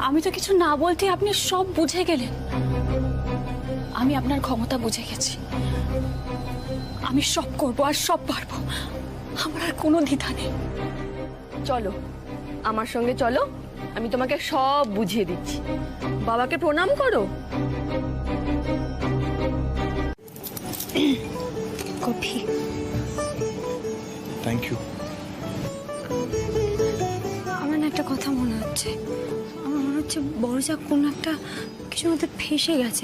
আমি তো কিছু না বলতে আপনি সব বুঝে গেলেন। আমি আপনার ক্ষমতা বুঝে গেছি। আমি সব করব আর সব পারবো, আমার আর কোনো দ্বিধা নেই। চলো আমার সঙ্গে চলো, আমি তোমাকে সব বুঝিয়ে দিচ্ছি। বাবাকে প্রণাম করো। কফি। Thank you. আমার না একটা কথা মনে হচ্ছে, আমার মনে হচ্ছে বড়জা কোনো একটা কিছুর মধ্যে ফেঁসে গেছে।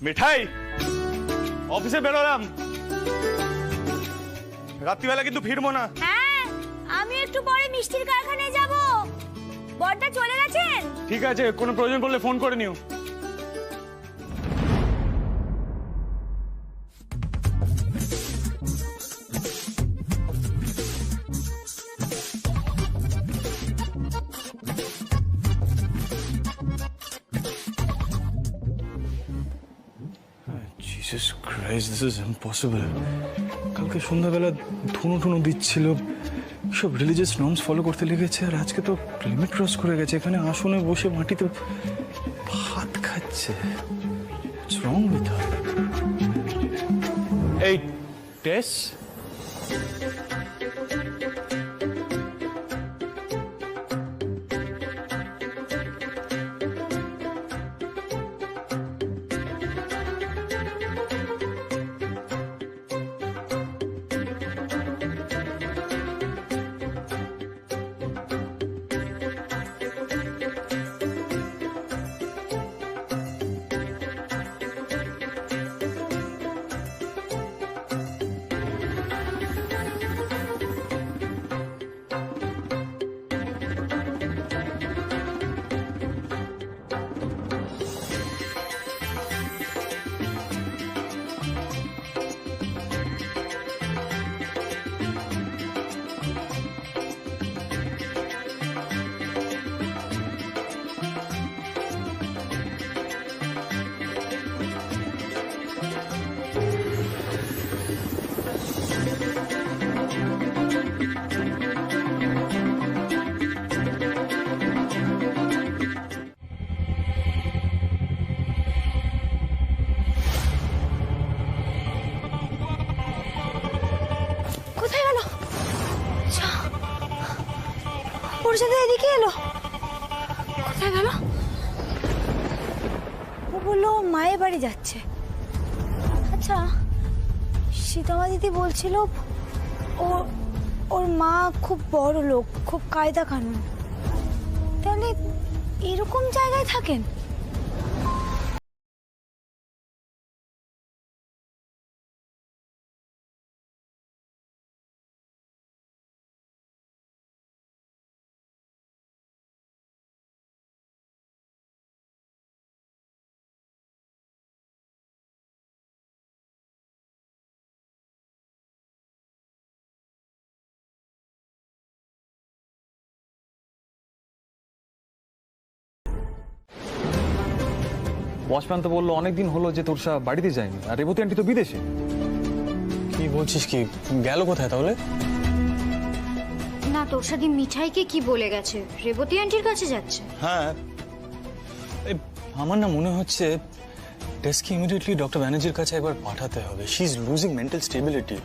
মিঠাই, অফিসে বেরোলাম, রাত্রিবেলা কিন্তু ফিরবো না। হ্যাঁ, আমি একটু পরে মিষ্টির কারখানায় যাব। বড়দা চলে গেছেন? ঠিক আছে, কোনো প্রয়োজন পড়লে ফোন করে নিও। Jesus Christ, this is impossible. কালকে সন্ধ্যাবেলা ধুনো দিচ্ছিল, সব রিলিজিয়াস নর্মস ফলো করতে লেগেছে, আর আজকে তো লিমিট ক্রস করে গেছে। এখানে আসনে বসে মাটিতে ভাত খাচ্ছে। What's wrong with her? এই টেস, কোথায় গেল? বড়জা এদিকে এলো, কোথায় গেল? ও বললো মায়ের বাড়ি যাচ্ছে। আচ্ছা, সীতামা দিদি বলছিল ওর মা খুব বড় লোক, খুব কায়দা কানুন। তাহলে এরকম জায়গায় থাকেন? ওয়াচম্যান তো বললো অনেকদিন হলো যে তোরসা বাড়িতে যায়নি, আর রেবতী আন্টি তো বিদেশে। কি বলছিস? কি গেল কোথায় তাহলে? না, তোরসাদি মিঠাইকে কি বলে গেছে? রেবতী আন্টির কাছে যাচ্ছে? হ্যাঁ, আমার না মনে হচ্ছে টেস্টকে ইমিডিয়েটলি ডক্টর ব্যানার্জির কাছে একবার পাঠাতে হবে। She is losing mental stability.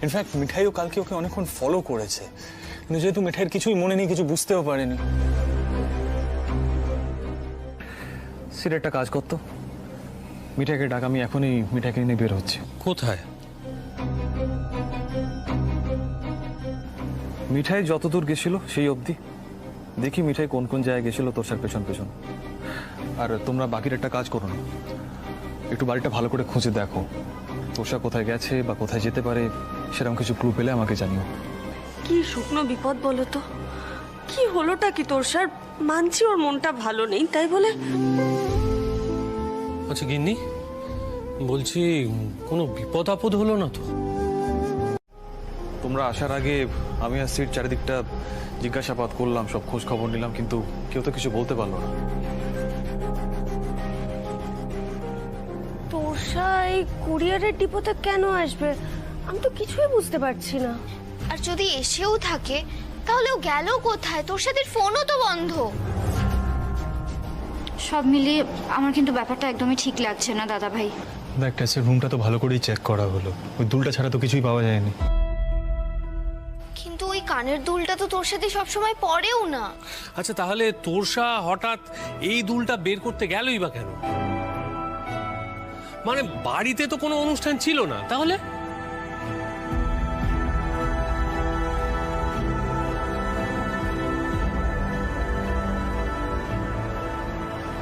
In fact মিঠাইও কালকে ওকে অনেকক্ষণ ফলো করেছে, কিন্তু যেহেতু মিঠাইয়ের কিছুই মনে নেই, কিছু বুঝতেও পারেনি। সেটা একটা কাজ করতো, মিঠাইকে ডাক, আমি এখনই মিঠাইকে নিয়ে বের হচ্ছে। কোথায়? মিঠাই যতদূর গেছিল সেই অবধি, দেখি মিঠাই কোন কোন জায়গায় গেছিল তোরসার পেছন পেছন। আর তোমরা বাকির একটা কাজ করো না, একটু বাড়িটা ভালো করে খুঁজে দেখো, তোরসা কোথায় গেছে বা কোথায় যেতে পারে, সেরকম কিছু ক্লু পেলে আমাকে জানিও। কি শুকনো বিপদ বলো তো, কি হলোটা কি তোরসার? মানছি ওর মনটা ভালো নেই, তাই বলে। আচ্ছা গিন্নি, বলছি কোনো বিপদ আপদ হলো না তো? তোমরা আসার আগে আমি আর সিট চারিদিকটা জিজ্ঞাসাবাদ করলাম, সব খোঁজ খবর নিলাম, কিন্তু কেউ তো কিছু বলতে পারলো না। তোরসা এই কুরিয়ারের ডিপোতে কেন আসবে? আমি তো কিছুই বুঝতে পারছি না। আর যদি এসেও থাকে তাহলে ও গেল কোথায়? তোরসাদির ফোনও তো বন্ধ। সব মিলিয়ে আমার কিন্তু ব্যাপারটা একদমই ঠিক লাগছে না দাদা ভাই। দেখ, টেস্টের রুমটা তো ভালো করেই চেক করা হলো, ওই দুলটা ছাড়া তো কিছুই পাওয়া যায়নি। কিন্তু ওই কানের দুলটা তো তোরসাদি সবসময় পরেও না। আচ্ছা তাহলে তোরসা হঠাৎ এই দুলটা বের করতে গেলই বা কেন? মানে বাড়িতে তো কোনো অনুষ্ঠান ছিল না, তাহলে?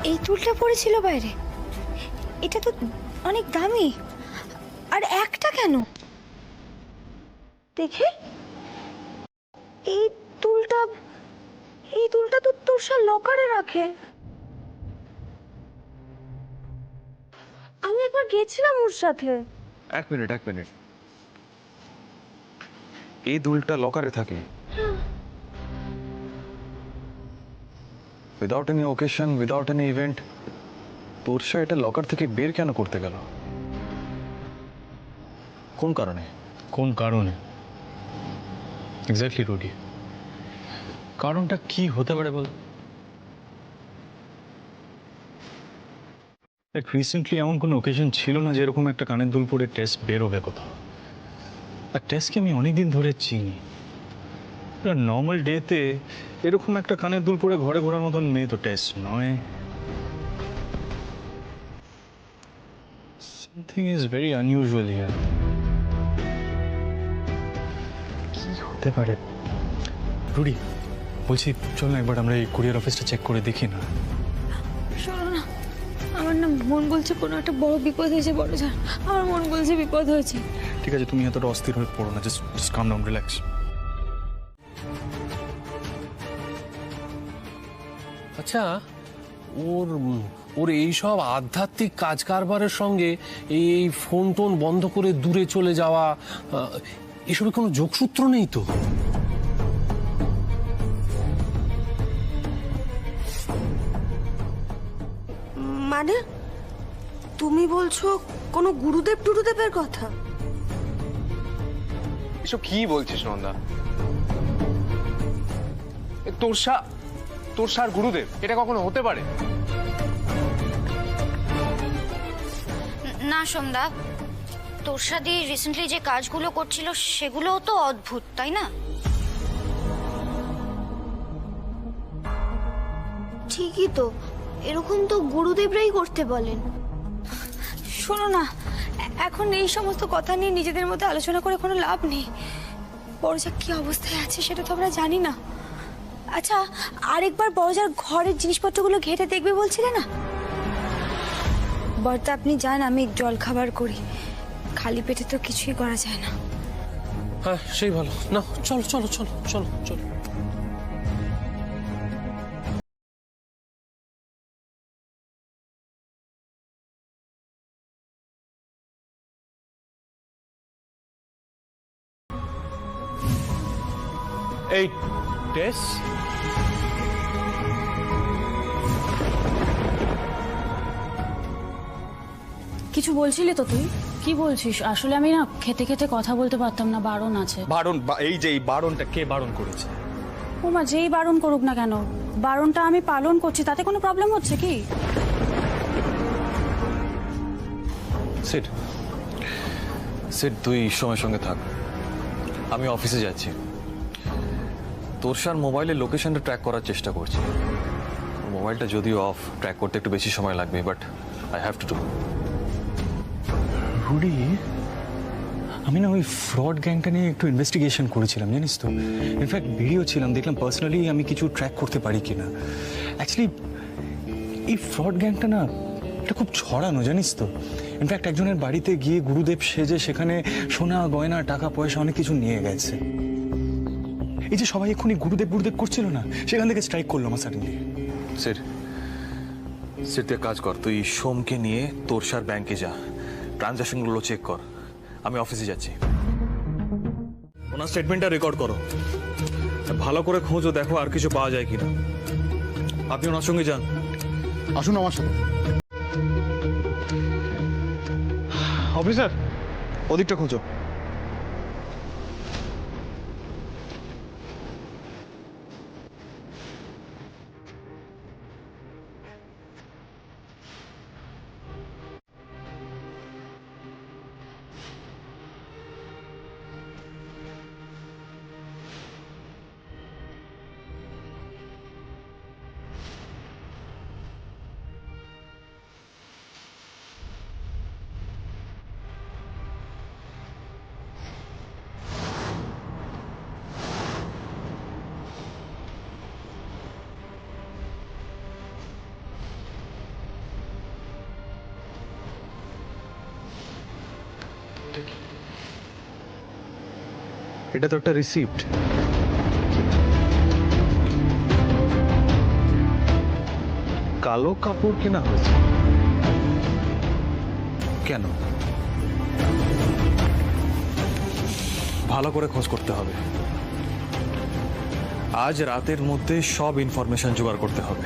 এই দুলটা পড়েছিল বাইরে, এটা তো অনেক দামি। আর একটা কেন দেখে, এই দুলটা তো তোরসা লকারে রাখে। আমি একবার গেছিলাম ওর সাথে। এক মিনিট, এই দুলটা লকারে থাকে? Without any occasion, without any event, Torsa এটা লকার থেকে বের কেন করতে গেল? কোন কারণে? এক্স্যাক্টলি রুডি, কারণটা কি হতে পারে বল? রিসেন্টলি এমন কোনো ওকেশন ছিল না যেরকম একটা কানের দুল পরে টেস্ট বেরোবে কোথাও। আর টেস্টকে আমি অনেকদিন ধরে চিনি, নর্মাল ডেতে এরকম একটা কানের দুল পরে ঘরে ঘোরার মতন মেয়ে তো টেস্ট নয়। Something is very unusual here. কি হতে পারে? রুডি, বলছি চল না একবার আমরা এই কুরিয়ার অফিসটা চেক করে দেখি না? শোনো না, আমার না মন বলছে কোনো একটা বড় বিপদ হয়েছে, বড় ঝাড়। আমার মন বলছে বিপদ হয়েছে। ঠিক আছে, তুমি এতটা অস্থির হয়ে পড়ো না, জাস্ট কাম ডাউন, রিল্যাক্স। আচ্ছা, ওর এইসব আধ্যাত্মিক কাজ কারবারের সঙ্গে এই ফোন টোন বন্ধ করে দূরে চলে যাওয়া, এসবের কোনো যোগসূত্র নেই তো? মানে তুমি বলছো কোনো গুরুদেবের কথা? এসব কি বলছিস নন্দা? তোরসার গুরুদেব, এটা কখনো হতে পারে? না সন্ধ্যা, তোরসাদি রিসেন্টলি যে কাজগুলো করছিল সেগুলোও তো অদ্ভুত, তাই না? ঠিকই তো, এরকম তো গুরুদেবরাই করতে বলেন। শোনো না, এখন এই সমস্ত কথা নিয়ে নিজেদের মধ্যে আলোচনা করে কোনো লাভ নেই। বড়জা কি অবস্থায় আছে সেটা তো আমরা জানি না। আচ্ছা, আরেকবার বড়জার ঘরের জিনিসপত্রগুলো ঘেটে দেখবে বলছিলে না? বর্তা আপনি যান, আমি জল খাবার করি, খালি পেটে তো কিছুই করা যায় না। হ্যাঁ সেই ভালো। না চলো চলো চলো চলো চলো। এই টেস, কিছু বলছিলি তো তুই? কি বলছিস? আসলে আমি না খেতে খেতে কথা বলতে পারতাম না, বারণ আছে। বারণ? এই যে এই বারণটা কে বারণ করেছে? ওমা যেই বারণ করুক না কেন, বারণটা আমি পালন করছি, তাতে কোনো প্রবলেম হচ্ছে কি? সিট সিট, তুই সময়ের সঙ্গে থাক, আমি অফিসে যাচ্ছি। তোরসার মোবাইলের লোকেশনটা ট্র্যাক করার চেষ্টা করছি। মোবাইলটা যদিও অফ, ট্র্যাক করতে একটু বেশি সময় লাগবে, but I have to do. Rudy, আমি না ওই ফ্রড গ্যাংটা নিয়ে একটু ইনভেস্টিগেশন করেছিলাম, জানিস তো। ইনফ্যাক্ট ভিডিও ছিলাম, দেখলাম পার্সোনালি আমি কিছু ট্র্যাক করতে পারি কিনা। অ্যাকচুয়ালি এই ফ্রড গ্যাংটা না, এটা খুব ছড়ানো, জানিস তো। ইনফ্যাক্ট একজনের বাড়িতে গিয়ে গুরুদেব সেজে সেখানে সোনা গয়না টাকা পয়সা অনেক কিছু নিয়ে গেছে। এই যে সবাই এক্ষুনি গুরুদেব গুরুদেব করছিল না, সেখান থেকে স্ট্রাইক করলো আমার সাডেনলি। সিট সিট, তুই কাজ কর, তুই সোমকে নিয়ে তোরসার ব্যাংকে যা, ট্রানজাকশনগুলো চেক কর, আমি অফিসে যাচ্ছি। ওনার স্টেটমেন্টটা রেকর্ড করো, ভালো করে খোঁজো, দেখো আর কিছু পাওয়া যায় কিনা। আপনি ওনার সঙ্গে যান। আসুন আমার সাথে। অফিসার, ওদিকটা খোঁজো। এটা তো একটা রিসিপ্ট। কালো কাপড় কেনা হয়েছে কেন? ভালো করে খোঁজ করতে হবে। আজ রাতের মধ্যে সব ইনফরমেশন জোগাড় করতে হবে।